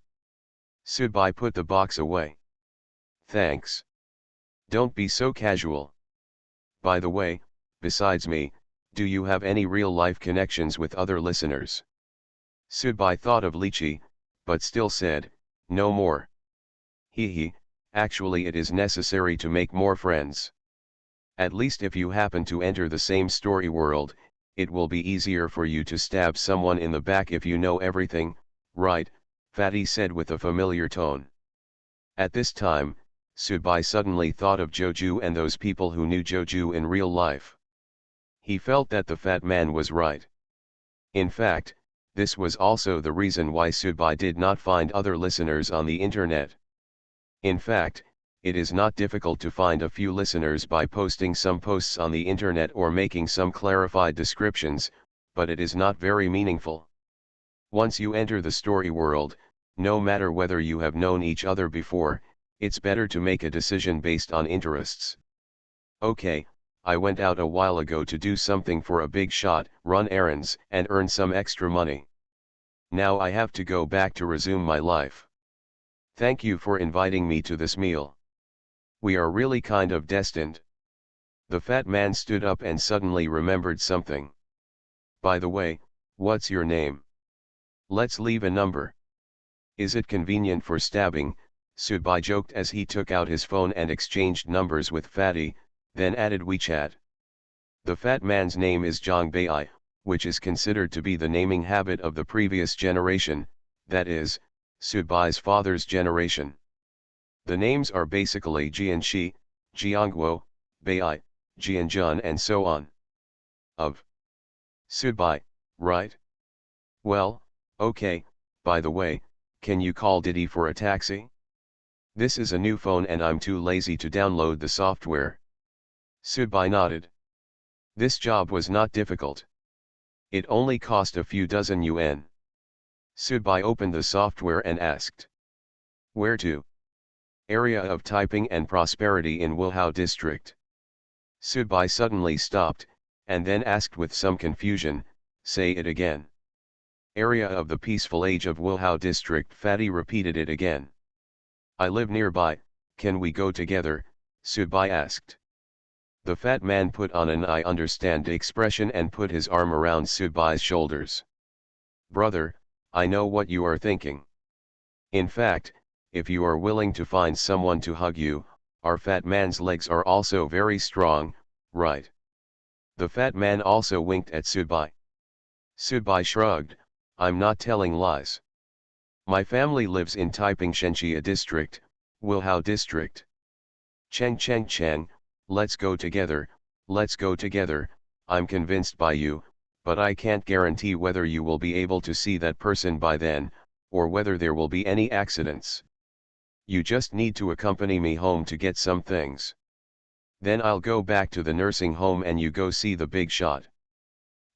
Sudbai put the box away. Thanks. Don't be so casual. By the way, besides me, do you have any real-life connections with other listeners? Sudbai thought of Lychee, but still said, no more. Hee, actually it is necessary to make more friends. At least if you happen to enter the same story world, it will be easier for you to stab someone in the back if you know everything, right? Fatty said with a familiar tone. At this time, Sudbai suddenly thought of Joju and those people who knew Joju in real life. He felt that the fat man was right. In fact, This was also the reason why Sudbai did not find other listeners on the internet. In fact, it is not difficult to find a few listeners by posting some posts on the internet or making some clarified descriptions, but it is not very meaningful. Once you enter the story world, no matter whether you have known each other before, it's better to make a decision based on interests. Okay, I went out a while ago to do something for a big shot, run errands, and earn some extra money. Now I have to go back to resume my life. Thank you for inviting me to this meal. We are really kind of destined. The fat man stood up and suddenly remembered something. By the way, what's your name? Let's leave a number. Is it convenient for stabbing? Sudbai joked as he took out his phone and exchanged numbers with Fatty, then added WeChat. The fat man's name is Jong Bai, which is considered to be the naming habit of the previous generation, that is, Sudbai's father's generation. The names are basically Jianxi, Jiangguo, Bai, Jianjun and so on. Of Sudbai, right? Well, okay, by the way, can you call Didi for a taxi? This is a new phone and I'm too lazy to download the software. Sudbai nodded. This job was not difficult. It only cost a few dozen yuan. Sudbai opened the software and asked. Where to? Area of typing and prosperity in Wuhao district. Sudbai suddenly stopped, and then asked with some confusion, say it again. Area of the peaceful age of Wuhao district. Fatty repeated it again. I live nearby, can we go together? Sudbai asked. The fat man put on an I understand expression and put his arm around Sudbai's shoulders. Brother, I know what you are thinking. In fact, if you are willing to find someone to hug you, our fat man's legs are also very strong, right? The fat man also winked at Sudbai. Sudbai shrugged, I'm not telling lies. My family lives in Taiping Shenxia district, Wuhao district. Cheng, let's go together, I'm convinced by you, but I can't guarantee whether you will be able to see that person by then, or whether there will be any accidents. You just need to accompany me home to get some things. Then I'll go back to the nursing home and you go see the big shot.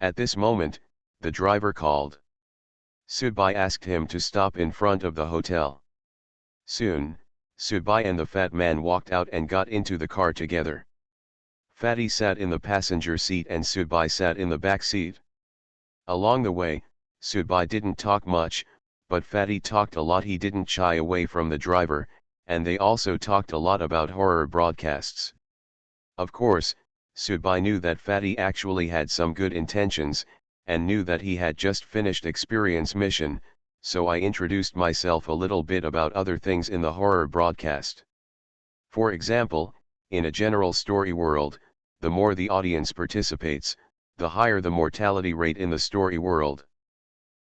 At this moment, the driver called. Sudbai asked him to stop in front of the hotel. Soon, Sudbai and the fat man walked out and got into the car together. Fatty sat in the passenger seat and Sudbai sat in the back seat. Along the way, Sudbai didn't talk much, but Fatty talked a lot. He didn't shy away from the driver, and they also talked a lot about horror broadcasts. Of course, Sudbai knew that Fatty actually had some good intentions, and knew that he had just finished experience mission, so I introduced myself a little bit about other things in the horror broadcast. For example, in a general story world, the more the audience participates, the higher the mortality rate in the story world.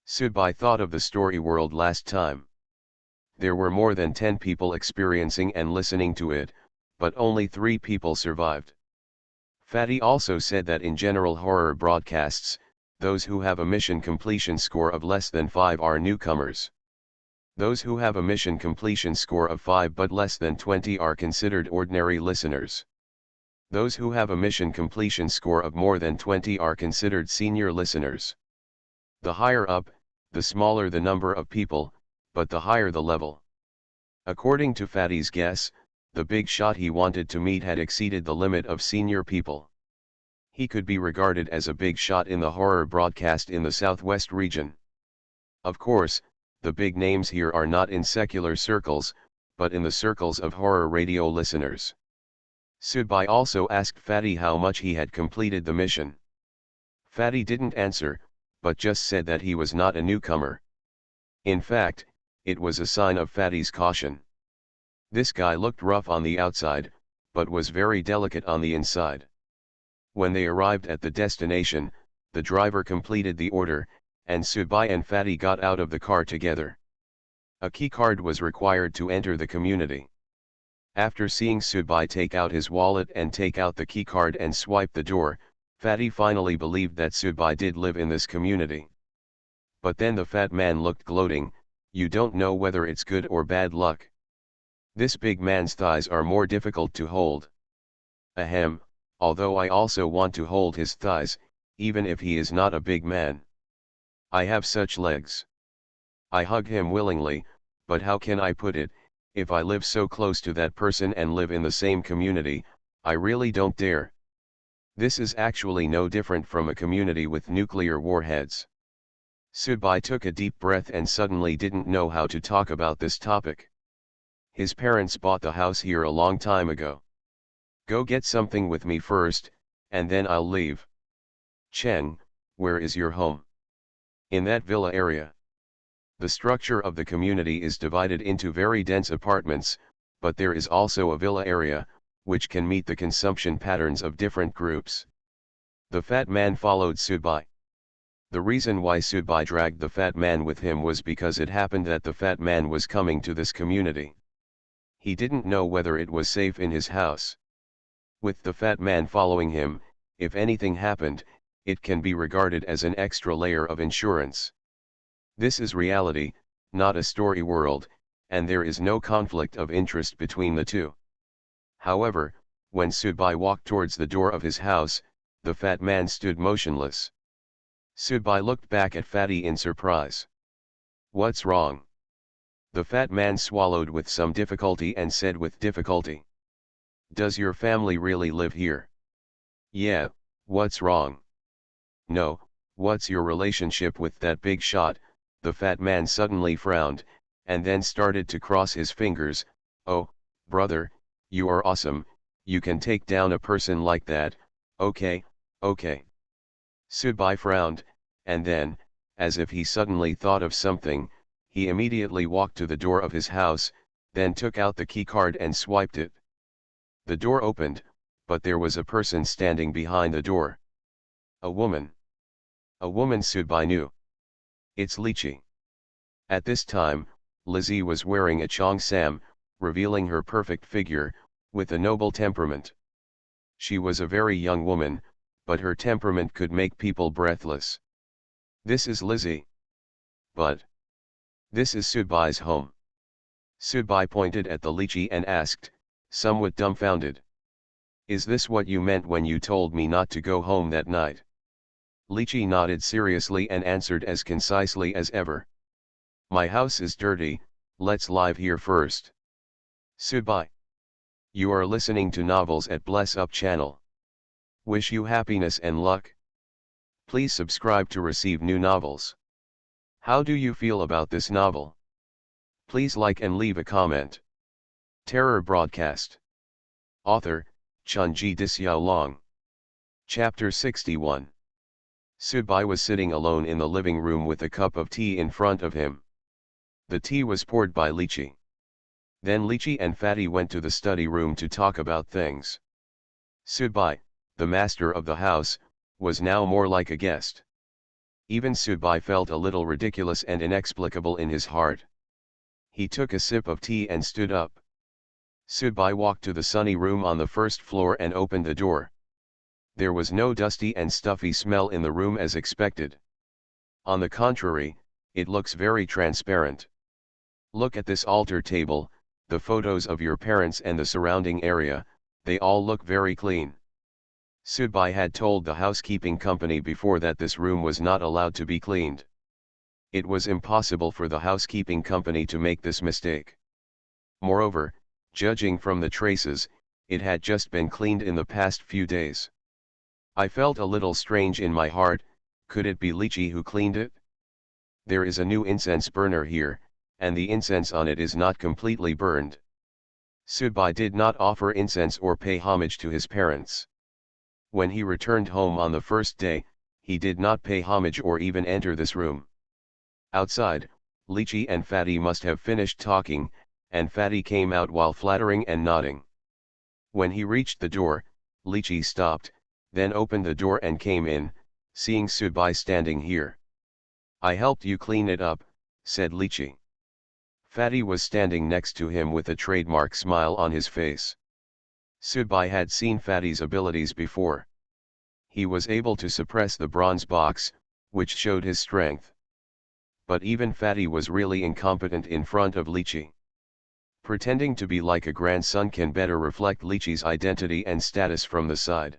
Sudbai thought of the story world last time. There were more than 10 people experiencing and listening to it, but only 3 people survived. Fatty also said that in general horror broadcasts, those who have a mission completion score of less than 5 are newcomers. Those who have a mission completion score of 5 but less than 20 are considered ordinary listeners. Those who have a mission completion score of more than 20 are considered senior listeners. The higher up, the smaller the number of people, but the higher the level. According to Fatty's guess, the big shot he wanted to meet had exceeded the limit of senior people. He could be regarded as a big shot in the horror broadcast in the southwest region. Of course, the big names here are not in secular circles, but in the circles of horror radio listeners. Sudbai also asked Fatty how much he had completed the mission. Fatty didn't answer, but just said that he was not a newcomer. In fact, it was a sign of Fatty's caution. This guy looked rough on the outside, but was very delicate on the inside. When they arrived at the destination, the driver completed the order, and Sudbai and Fatty got out of the car together. A key card was required to enter the community. After seeing Sudbai take out his wallet and take out the key card and swipe the door, Fatty finally believed that Sudbai did live in this community. But then the fat man looked gloating, "You don't know whether it's good or bad luck. This big man's thighs are more difficult to hold. Ahem, although I also want to hold his thighs, even if he is not a big man. I have such legs. I hug him willingly, but how can I put it, if I live so close to that person and live in the same community, I really don't dare." This is actually no different from a community with nuclear warheads. Subai took a deep breath and suddenly didn't know how to talk about this topic. His parents bought the house here a long time ago. "Go get something with me first, and then I'll leave." "Chen, where is your home?" "In that villa area." The structure of the community is divided into very dense apartments, but there is also a villa area, which can meet the consumption patterns of different groups. The fat man followed Subai. The reason why Subai dragged the fat man with him was because it happened that the fat man was coming to this community. He didn't know whether it was safe in his house. With the fat man following him, if anything happened, it can be regarded as an extra layer of insurance. This is reality, not a story world, and there is no conflict of interest between the two. However, when Subai walked towards the door of his house, the fat man stood motionless. Subai looked back at Fatty in surprise. "What's wrong?" The fat man swallowed with some difficulty and said with difficulty, "Does your family really live here?" "Yeah, what's wrong?" "No, what's your relationship with that big shot?" The fat man suddenly frowned, and then started to cross his fingers. "Oh, brother, you are awesome, you can take down a person like that, okay, okay." Subai frowned, and then, as if he suddenly thought of something, he immediately walked to the door of his house, then took out the key card and swiped it. The door opened, but there was a person standing behind the door. A woman. A woman Subai knew. It's Lychee. At this time, Lizzie was wearing a cheongsam, revealing her perfect figure, with a noble temperament. She was a very young woman, but her temperament could make people breathless. "This is Lizzie." "But this is Subai's home." Subai pointed at the Lychee and asked, somewhat dumbfounded, "Is this what you meant when you told me not to go home that night?" Lychee nodded seriously and answered as concisely as ever. "My house is dirty, let's live here first." Subai. You are listening to novels at Bless Up channel. Wish you happiness and luck. Please subscribe to receive new novels. How do you feel about this novel? Please like and leave a comment. Terror Broadcast. Author, Chunji Dixiaolong. Chapter 61. Subai was sitting alone in the living room with a cup of tea in front of him. The tea was poured by Lychee. Then Lychee and Fatty went to the study room to talk about things. Subai, the master of the house, was now more like a guest. Even Subai felt a little ridiculous and inexplicable in his heart. He took a sip of tea and stood up. Subai walked to the sunny room on the first floor and opened the door. There was no dusty and stuffy smell in the room as expected. On the contrary, it looks very transparent. Look at this altar table, the photos of your parents and the surrounding area, they all look very clean. Subai had told the housekeeping company before that this room was not allowed to be cleaned. It was impossible for the housekeeping company to make this mistake. Moreover, judging from the traces, it had just been cleaned in the past few days. I felt a little strange in my heart. Could it be Lychee who cleaned it? There is a new incense burner here, and the incense on it is not completely burned. Subai did not offer incense or pay homage to his parents. When he returned home on the first day, he did not pay homage or even enter this room. Outside, Lychee and Fatty must have finished talking, and Fatty came out while flattering and nodding. When he reached the door, Lychee stopped, then opened the door and came in, seeing Subai standing here. "I helped you clean it up," said Lychee. Fatty was standing next to him with a trademark smile on his face. Subai had seen Fatty's abilities before. He was able to suppress the bronze box, which showed his strength. But even Fatty was really incompetent in front of Lychee. Pretending to be like a grandson can better reflect Lychee's identity and status from the side.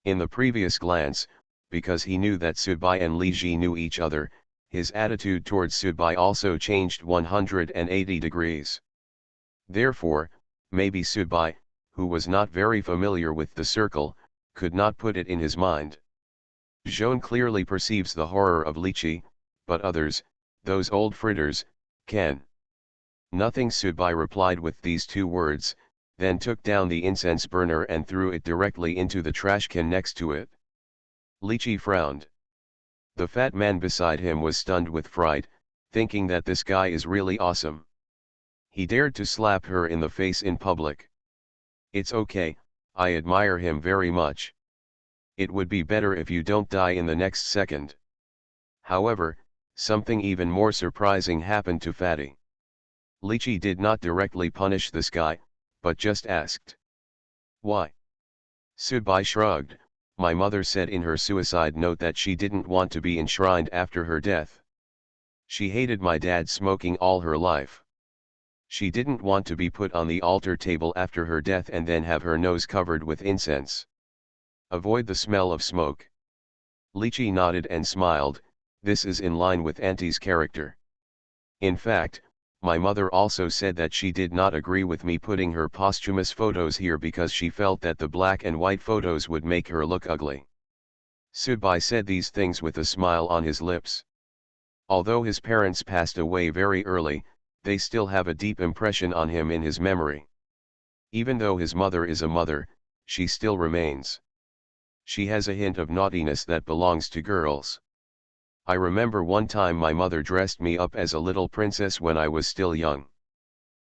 In the previous glance, because he knew that Sudbai and Lychee knew each other, his attitude towards Sudbai also changed 180 degrees. Therefore, maybe Sudbai, who was not very familiar with the circle, could not put it in his mind. Jean clearly perceives the horror of Lychee, but others, those old fritters, can. Nothing. Sudbai replied with these two words, then took down the incense burner and threw it directly into the trash can next to it. Lychee frowned. The fat man beside him was stunned with fright, thinking that this guy is really awesome. He dared to slap her in the face in public. It's okay, I admire him very much. It would be better if you don't die in the next second. However, something even more surprising happened to Fatty. Lychee did not directly punish this guy, but just asked. Why? Sudbai shrugged. My mother said in her suicide note that she didn't want to be enshrined after her death. She hated my dad smoking all her life. She didn't want to be put on the altar table after her death and then have her nose covered with incense. Avoid the smell of smoke. Lychee nodded and smiled. This is in line with Auntie's character. In fact, my mother also said that she did not agree with me putting her posthumous photos here because she felt that the black and white photos would make her look ugly. Sudbai said these things with a smile on his lips. Although his parents passed away very early, they still have a deep impression on him in his memory. Even though his mother is a mother, she still remains. She has a hint of naughtiness that belongs to girls. I remember one time my mother dressed me up as a little princess when I was still young.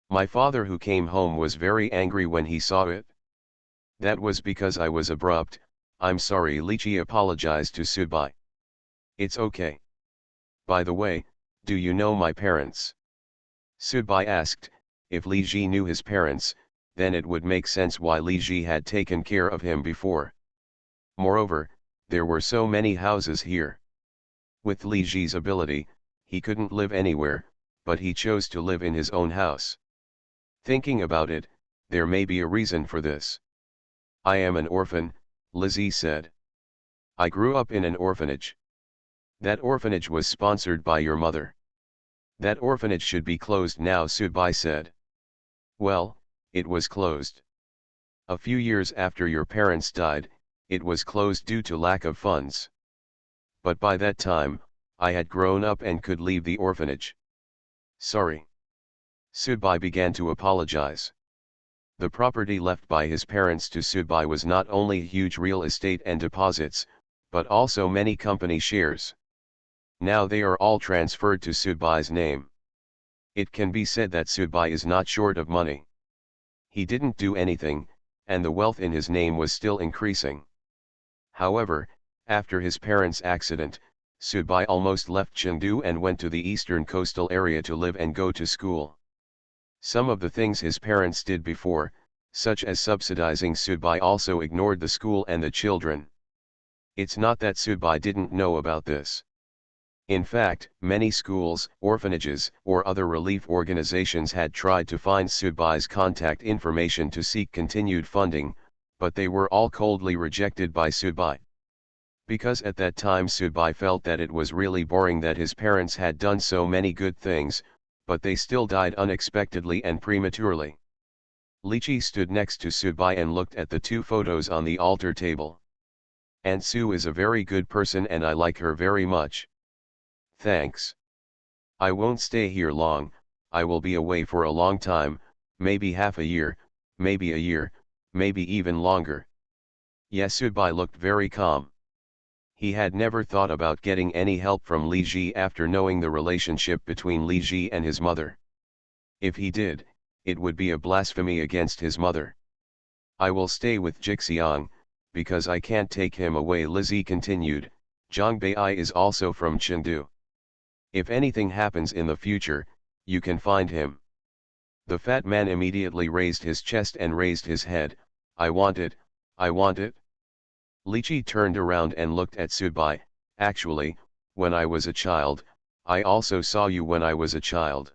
My father, who came home, was very angry when he saw it. That was because I was abrupt. I'm sorry. Lychee apologized to Sudbai. It's okay. By the way, do you know my parents? Sudbai asked. If Lychee knew his parents, then it would make sense why Lychee had taken care of him before. Moreover, there were so many houses here. With Lychee's ability, he couldn't live anywhere, but he chose to live in his own house. Thinking about it, there may be a reason for this. I am an orphan, Lizzie said. I grew up in an orphanage. That orphanage was sponsored by your mother. That orphanage should be closed now, Sudbai said. Well, it was closed. A few years after your parents died, it was closed due to lack of funds. But by that time, I had grown up and could leave the orphanage. Sorry. Sudbai began to apologize. The property left by his parents to Sudbai was not only huge real estate and deposits, but also many company shares. Now they are all transferred to Sudbai's name. It can be said that Sudbai is not short of money. He didn't do anything, and the wealth in his name was still increasing. However, after his parents' accident, Sudbai almost left Chengdu and went to the eastern coastal area to live and go to school. Some of the things his parents did before, such as subsidizing Sudbai, also ignored the school and the children. It's not that Sudbai didn't know about this. In fact, many schools, orphanages, or other relief organizations had tried to find Sudbai's contact information to seek continued funding, but they were all coldly rejected by Sudbai. Because at that time Sudbai felt that it was really boring that his parents had done so many good things, but they still died unexpectedly and prematurely. Lychee stood next to Sudbai and looked at the two photos on the altar table. Aunt Sue is a very good person and I like her very much. Thanks. I won't stay here long, I will be away for a long time, maybe half a year, maybe a year, maybe even longer. Yes, Sudbai looked very calm. He had never thought about getting any help from Lychee after knowing the relationship between Lychee and his mother. If he did, it would be a blasphemy against his mother. I will stay with Jixiang, because I can't take him away, Lizzie continued. Zhang Bei is also from Chengdu. If anything happens in the future, you can find him. The fat man immediately raised his chest and raised his head. I want it, I want it. Lychee turned around and looked at Sudbai. Actually, when I was a child, I also saw you when I was a child.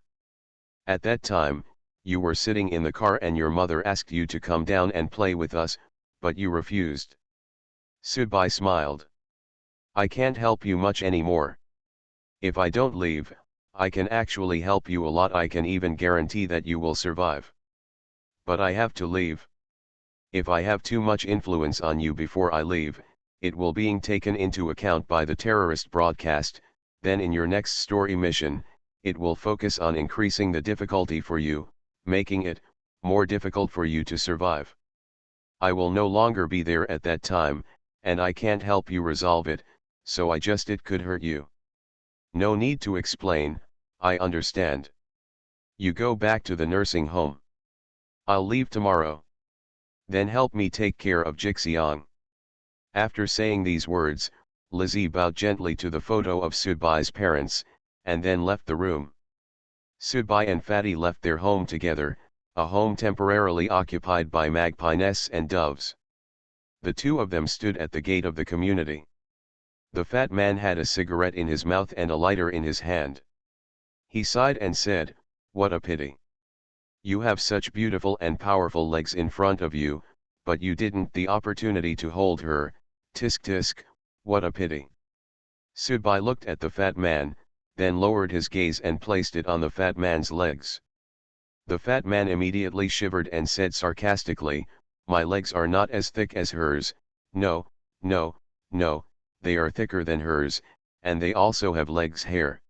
At that time, you were sitting in the car and your mother asked you to come down and play with us, but you refused. Subai smiled. I can't help you much anymore. If I don't leave, I can actually help you a lot. I can even guarantee that you will survive. But I have to leave. If I have too much influence on you before I leave, it will being taken into account by the terrorist broadcast. Then in your next story mission, it will focus on increasing the difficulty for you, making it more difficult for you to survive. I will no longer be there at that time, and I can't help you resolve it, so it could hurt you. No need to explain, I understand. You go back to the nursing home. I'll leave tomorrow. Then help me take care of Jixiang. After saying these words, Lizzie bowed gently to the photo of Sudbai's parents, and then left the room. Sudbai and Fatty left their home together, a home temporarily occupied by magpie nests and doves. The two of them stood at the gate of the community. The fat man had a cigarette in his mouth and a lighter in his hand. He sighed and said, "What a pity. You have such beautiful and powerful legs in front of you, but you didn't the opportunity to hold her, tisk tisk, what a pity." Sudbai looked at the fat man, then lowered his gaze and placed it on the fat man's legs. The fat man immediately shivered and said sarcastically, "My legs are not as thick as hers, no, no, no, they are thicker than hers, and they also have legs hair."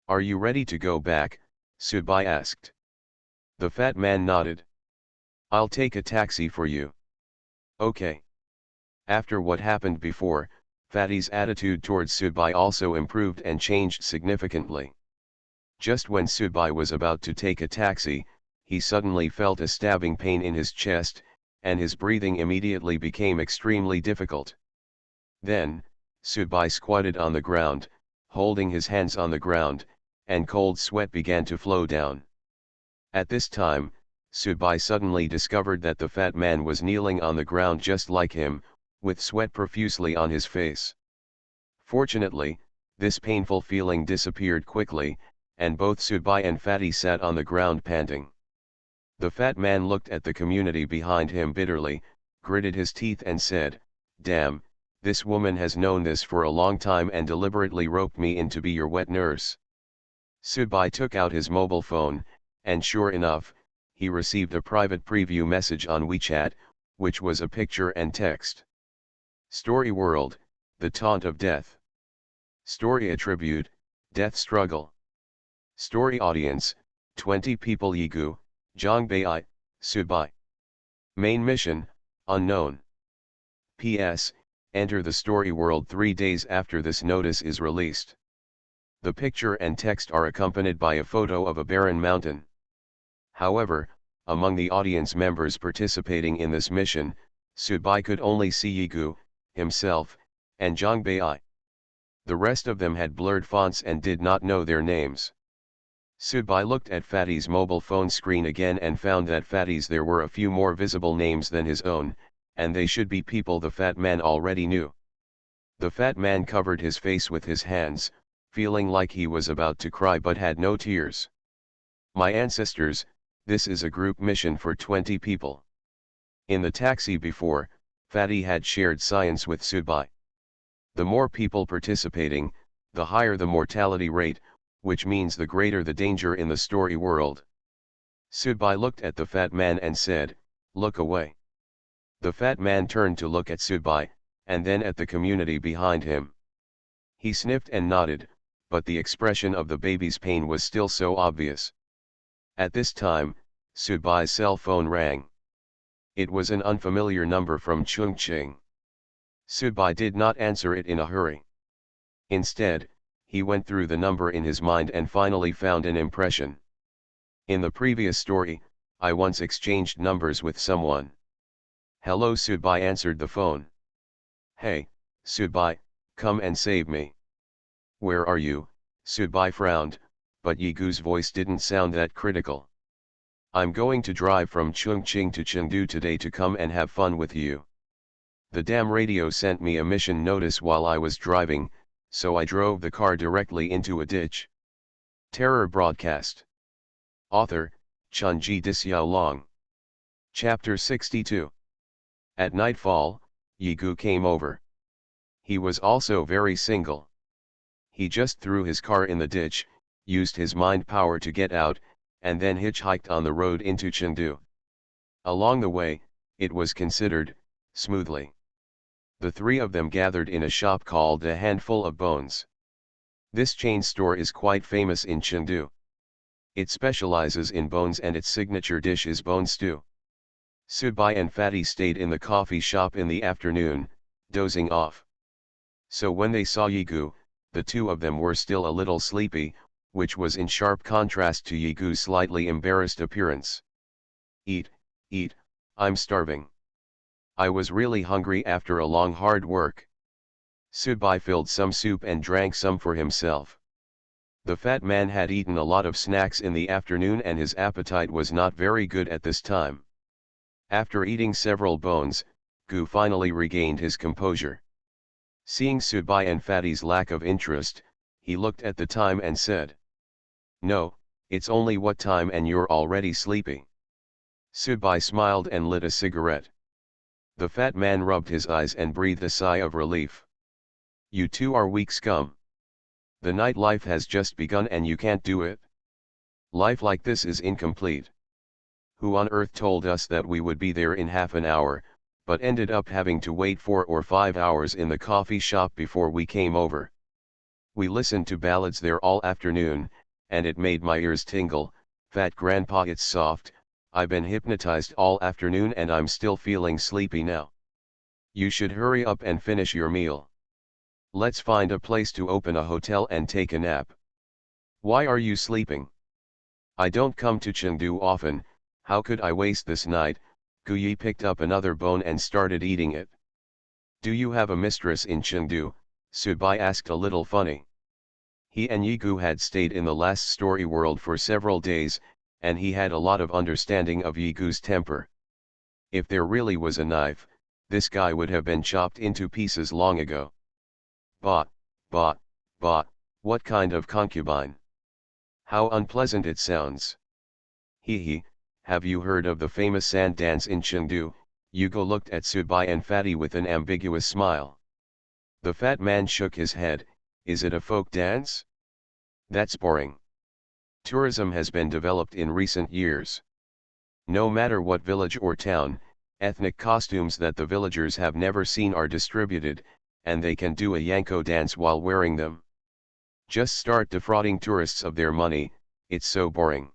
"Are you ready to go back?" Sudbai asked. The fat man nodded. "I'll take a taxi for you." "Okay." After what happened before, Fatty's attitude towards Sudbai also improved and changed significantly. Just when Sudbai was about to take a taxi, he suddenly felt a stabbing pain in his chest, and his breathing immediately became extremely difficult. Then, Sudbai squatted on the ground, holding his hands on the ground, and cold sweat began to flow down. At this time, Sudbai suddenly discovered that the fat man was kneeling on the ground just like him, with sweat profusely on his face. Fortunately, this painful feeling disappeared quickly, and both Sudbai and Fatty sat on the ground panting. The fat man looked at the community behind him bitterly, gritted his teeth and said, "Damn, this woman has known this for a long time and deliberately roped me in to be your wet nurse." Sudbai took out his mobile phone, and sure enough, he received a private preview message on WeChat, which was a picture and text. Story world, the taunt of death. Story attribute, death struggle. Story audience, 20 people. Yigu, Zhongbei, Sudbai. Main mission, unknown. P.S. Enter the story world 3 days after this notice is released. The picture and text are accompanied by a photo of a barren mountain. However, among the audience members participating in this mission, Sudbai could only see Yigu, himself, and Zhongbei. The rest of them had blurred fonts and did not know their names. Sudbai looked at Fatty's mobile phone screen again and found that Fatty's there were a few more visible names than his own, and they should be people the fat man already knew. The fat man covered his face with his hands, feeling like he was about to cry but had no tears. "My ancestors, this is a group mission for 20 people. In the taxi before, Fatty had shared science with Sudbai. The more people participating, the higher the mortality rate, which means the greater the danger in the story world." Sudbai looked at the fat man and said, "Look away." The fat man turned to look at Sudbai, and then at the community behind him. He sniffed and nodded, but the expression of the baby's pain was still so obvious. At this time, Sudbai's cell phone rang. It was an unfamiliar number from Chongqing. Sudbai did not answer it in a hurry. Instead, he went through the number in his mind and finally found an impression. In the previous story, I once exchanged numbers with someone. "Hello." Sudbai answered the phone. "Hey, Sudbai, come and save me." "Where are you?" Sudbai frowned, but Yigu's voice didn't sound that critical. "I'm going to drive from Chongqing to Chengdu today to come and have fun with you. The damn radio sent me a mission notice while I was driving, so I drove the car directly into a ditch. Terror broadcast. Author, Chunji Disyao. Chapter 62. At nightfall, Yigu came over. He was also very single. He just threw his car in the ditch, used his mind power to get out, and then hitchhiked on the road into Chengdu. Along the way, it was considered, smoothly. The three of them gathered in a shop called A Handful of Bones. This chain store is quite famous in Chengdu. It specializes in bones and its signature dish is bone stew. Subai and Fatty stayed in the coffee shop in the afternoon, dozing off. So when they saw Yigu, the two of them were still a little sleepy, which was in sharp contrast to Yigu's slightly embarrassed appearance. Eat, eat, I'm starving. I was really hungry after a long hard work. Subai filled some soup and drank some for himself. The fat man had eaten a lot of snacks in the afternoon and his appetite was not very good at this time. After eating several bones, Gu finally regained his composure. Seeing Subai and Fatty's lack of interest, he looked at the time and said, "No, it's only what time and you're already sleepy." Subai smiled and lit a cigarette. The fat man rubbed his eyes and breathed a sigh of relief. "You two are weak scum. The nightlife has just begun and you can't do it. Life like this is incomplete. Who on earth told us that we would be there in half an hour, but ended up having to wait 4 or 5 hours in the coffee shop before we came over? We listened to ballads there all afternoon, and it made my ears tingle. Fat grandpa, it's soft. I've been hypnotized all afternoon and I'm still feeling sleepy now. You should hurry up and finish your meal. Let's find a place to open a hotel and take a nap." "Why are you sleeping?" "I don't come to Chengdu often, how could I waste this night?" Guyi picked up another bone and started eating it. "Do you have a mistress in Chengdu?" Subai asked a little funny. He and Yigu had stayed in the last story world for several days, and he had a lot of understanding of Yigu's temper. If there really was a knife, this guy would have been chopped into pieces long ago. Bah, bah, bah, what kind of concubine? How unpleasant it sounds. Hee, have you heard of the famous sand dance in Chengdu? Yigu looked at Subai and Fatty with an ambiguous smile. The fat man shook his head. "Is it a folk dance? That's boring. Tourism has been developed in recent years. No matter what village or town, ethnic costumes that the villagers have never seen are distributed, and they can do a Yanko dance while wearing them. Just start defrauding tourists of their money, it's so boring."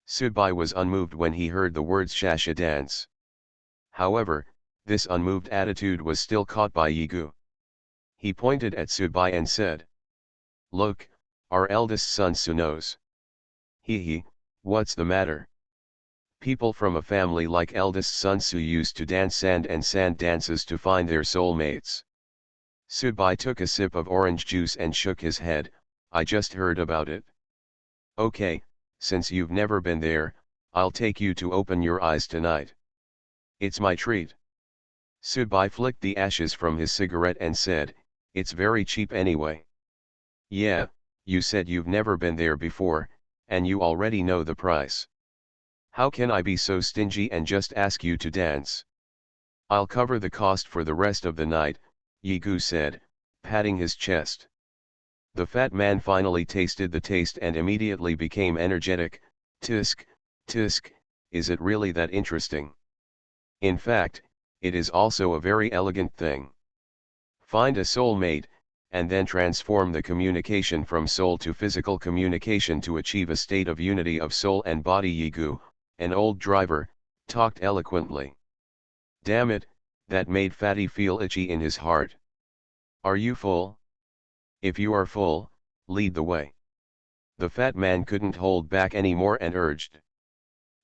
Subai was unmoved when he heard the words Shasha dance. However, this unmoved attitude was still caught by Yigu. He pointed at Subai and said, "Look, our eldest son Su knows." Hee, what's the matter? People from a family like eldest son Su used to dance sand and sand dances to find their soulmates. Subai took a sip of orange juice and shook his head. "I just heard about it." "Okay, since you've never been there, I'll take you to open your eyes tonight. It's my treat." Subai flicked the ashes from his cigarette and said, "It's very cheap anyway." "Yeah, you said you've never been there before, and you already know the price. How can I be so stingy and just ask you to dance?" "I'll cover the cost for the rest of the night," Yigu said, patting his chest. The fat man finally tasted the taste and immediately became energetic. "Tisk, tisk, is it really that interesting? In fact, it is also a very elegant thing. Find a soulmate, and then transform the communication from soul to physical communication to achieve a state of unity of soul and body." Yigu, an old driver, talked eloquently. Damn it, that made Fatty feel itchy in his heart. "Are you full? If you are full, lead the way." The fat man couldn't hold back anymore and urged.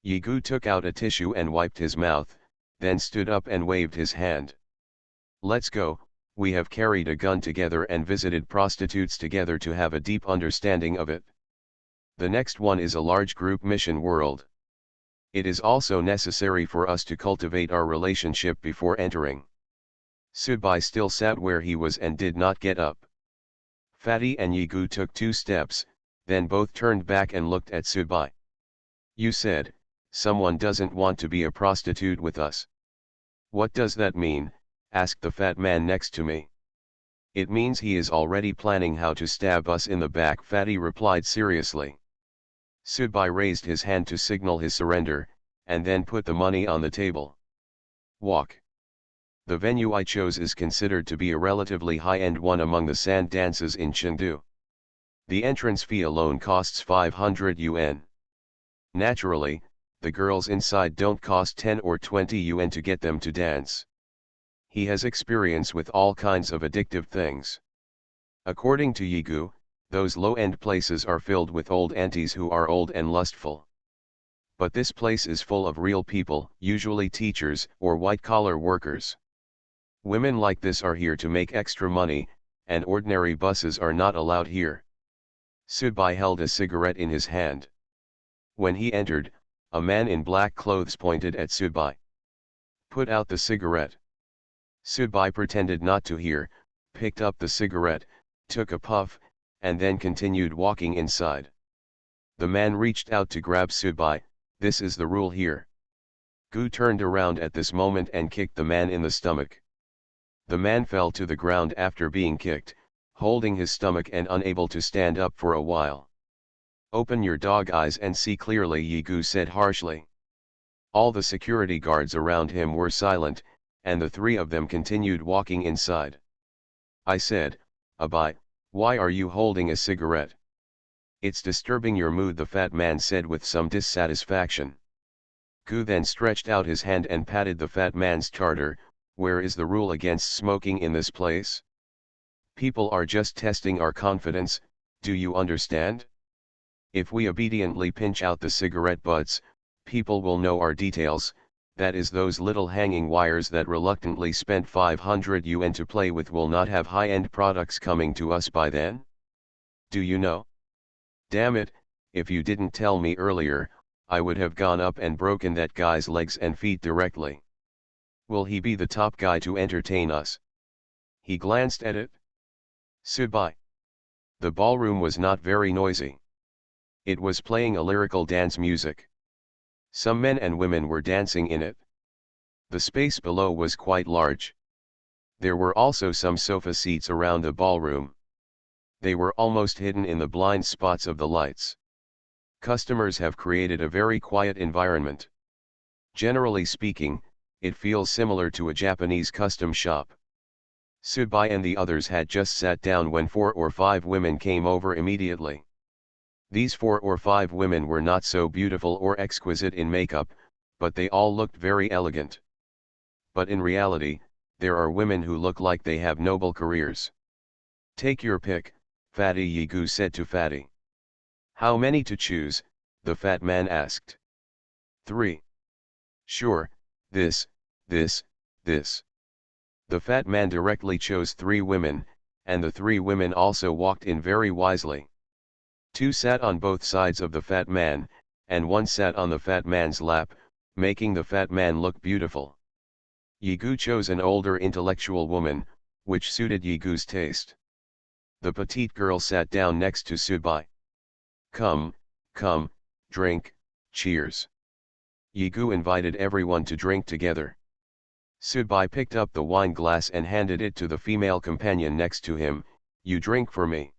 Yigu took out a tissue and wiped his mouth, then stood up and waved his hand. "Let's go, we have carried a gun together and visited prostitutes together to have a deep understanding of it. The next one is a large group mission world. It is also necessary for us to cultivate our relationship before entering." Subai still sat where he was and did not get up. Fatty and Yigu took 2 steps, then both turned back and looked at Subai. You said, someone doesn't want to be a prostitute with us. What does that mean? Asked the fat man next to me. It means he is already planning how to stab us in the back, Fatty replied seriously. Subai raised his hand to signal his surrender, and then put the money on the table. Walk. The venue I chose is considered to be a relatively high-end one among the sand dances in Chengdu. The entrance fee alone costs 500 yuan. Naturally, the girls inside don't cost 10 or 20 yuan to get them to dance. He has experience with all kinds of addictive things. According to Yigu, those low-end places are filled with old aunties who are old and lustful. But this place is full of real people, usually teachers or white-collar workers. Women like this are here to make extra money, and ordinary buses are not allowed here. Subai held a cigarette in his hand. When he entered, a man in black clothes pointed at Subai. Put out the cigarette. Subai pretended not to hear, picked up the cigarette, took a puff, and then continued walking inside. The man reached out to grab Subai. This is the rule here. Gu turned around at this moment and kicked the man in the stomach. The man fell to the ground after being kicked, holding his stomach and unable to stand up for a while. Open your dog eyes and see clearly, Yigu said harshly. All the security guards around him were silent, and the 3 of them continued walking inside. I said, Abai, why are you holding a cigarette? It's disturbing your mood, the fat man said with some dissatisfaction. Gu then stretched out his hand and patted the fat man's charter. Where is the rule against smoking in this place? People are just testing our confidence, do you understand? If we obediently pinch out the cigarette butts, people will know our details, that is, those little hanging wires that reluctantly spent 500 yuan to play with will not have high-end products coming to us by then. Do you know? Damn it, if you didn't tell me earlier, I would have gone up and broken that guy's legs and feet directly. Will he be the top guy to entertain us? He glanced at it. Subai. The ballroom was not very noisy. It was playing a lyrical dance music. Some men and women were dancing in it. The space below was quite large. There were also some sofa seats around the ballroom. They were almost hidden in the blind spots of the lights. Customers have created a very quiet environment. Generally speaking, it feels similar to a Japanese custom shop. Subai and the others had just sat down when 4 or 5 women came over immediately. These 4 or 5 women were not so beautiful or exquisite in makeup, but they all looked very elegant. But in reality, there are women who look like they have noble careers. Take your pick, Fatty, Yigu said to Fatty. How many to choose? The fat man asked. 3. Sure, this. The fat man directly chose 3 women, and the 3 women also walked in very wisely. 2 sat on both sides of the fat man, and 1 sat on the fat man's lap, making the fat man look beautiful. Yigu chose an older intellectual woman, which suited Yigu's taste. The petite girl sat down next to Subai. Come, drink, cheers. Yigu invited everyone to drink together. Subai picked up the wine glass and handed it to the female companion next to him. You drink for me.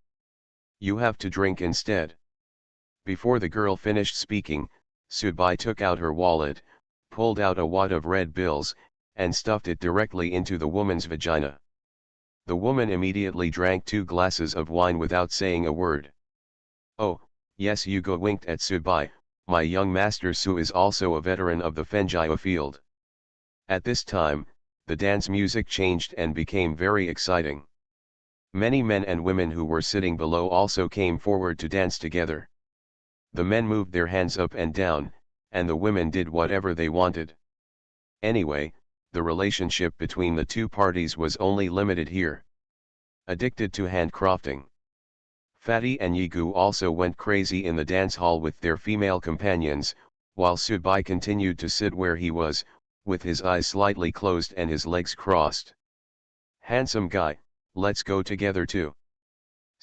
You have to drink instead. Before the girl finished speaking, Subai took out her wallet, pulled out a wad of red bills, and stuffed it directly into the woman's vagina. The woman immediately drank 2 glasses of wine without saying a word. Oh, yes, Yigu winked at Subai. My young master Su is also a veteran of the Fengjia field. At this time, the dance music changed and became very exciting. Many men and women who were sitting below also came forward to dance together. The men moved their hands up and down, and the women did whatever they wanted. Anyway, the relationship between the 2 parties was only limited here. Addicted to handcrafting. Fatty and Yigu also went crazy in the dance hall with their female companions, while Subai continued to sit where he was, with his eyes slightly closed and his legs crossed. Handsome guy, let's go together too.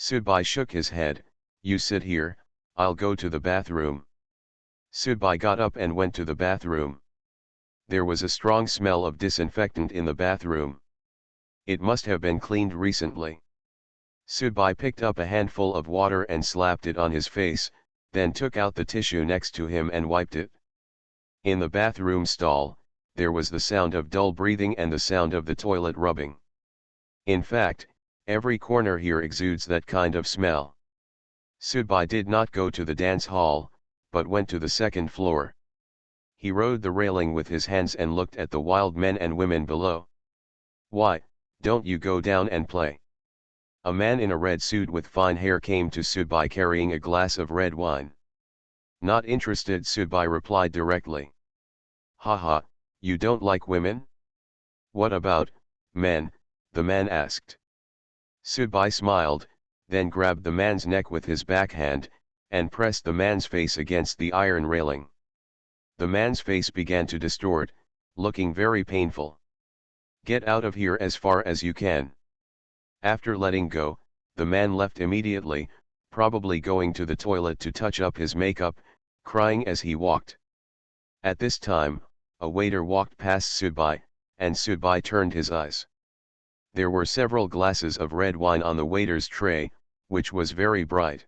Sudbai shook his head. You sit here, I'll go to the bathroom. Sudbai got up and went to the bathroom. There was a strong smell of disinfectant in the bathroom. It must have been cleaned recently. Sudbai picked up a handful of water and slapped it on his face, then took out the tissue next to him and wiped it. In the bathroom stall, there was the sound of dull breathing and the sound of the toilet rubbing. In fact, every corner here exudes that kind of smell. Sudbai did not go to the dance hall, but went to the second floor. He rode the railing with his hands and looked at the wild men and women below. Why, don't you go down and play? A man in a red suit with fine hair came to Sudbai carrying a glass of red wine. Not interested, Sudbai replied directly. Haha, you don't like women? What about men? The man asked. Sudbai smiled, then grabbed the man's neck with his backhand, and pressed the man's face against the iron railing. The man's face began to distort, looking very painful. Get out of here as far as you can. After letting go, the man left immediately, probably going to the toilet to touch up his makeup, crying as he walked. At this time, a waiter walked past Sudbai, and Sudbai turned his eyes. There were several glasses of red wine on the waiter's tray, which was very bright.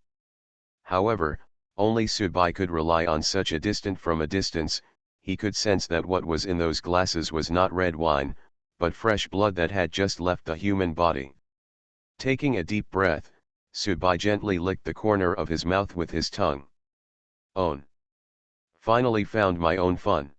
However, only Sudbai could rely on such a distance. He could sense that what was in those glasses was not red wine, but fresh blood that had just left the human body. Taking a deep breath, Sudbai gently licked the corner of his mouth with his tongue. Own. Finally found my own fun.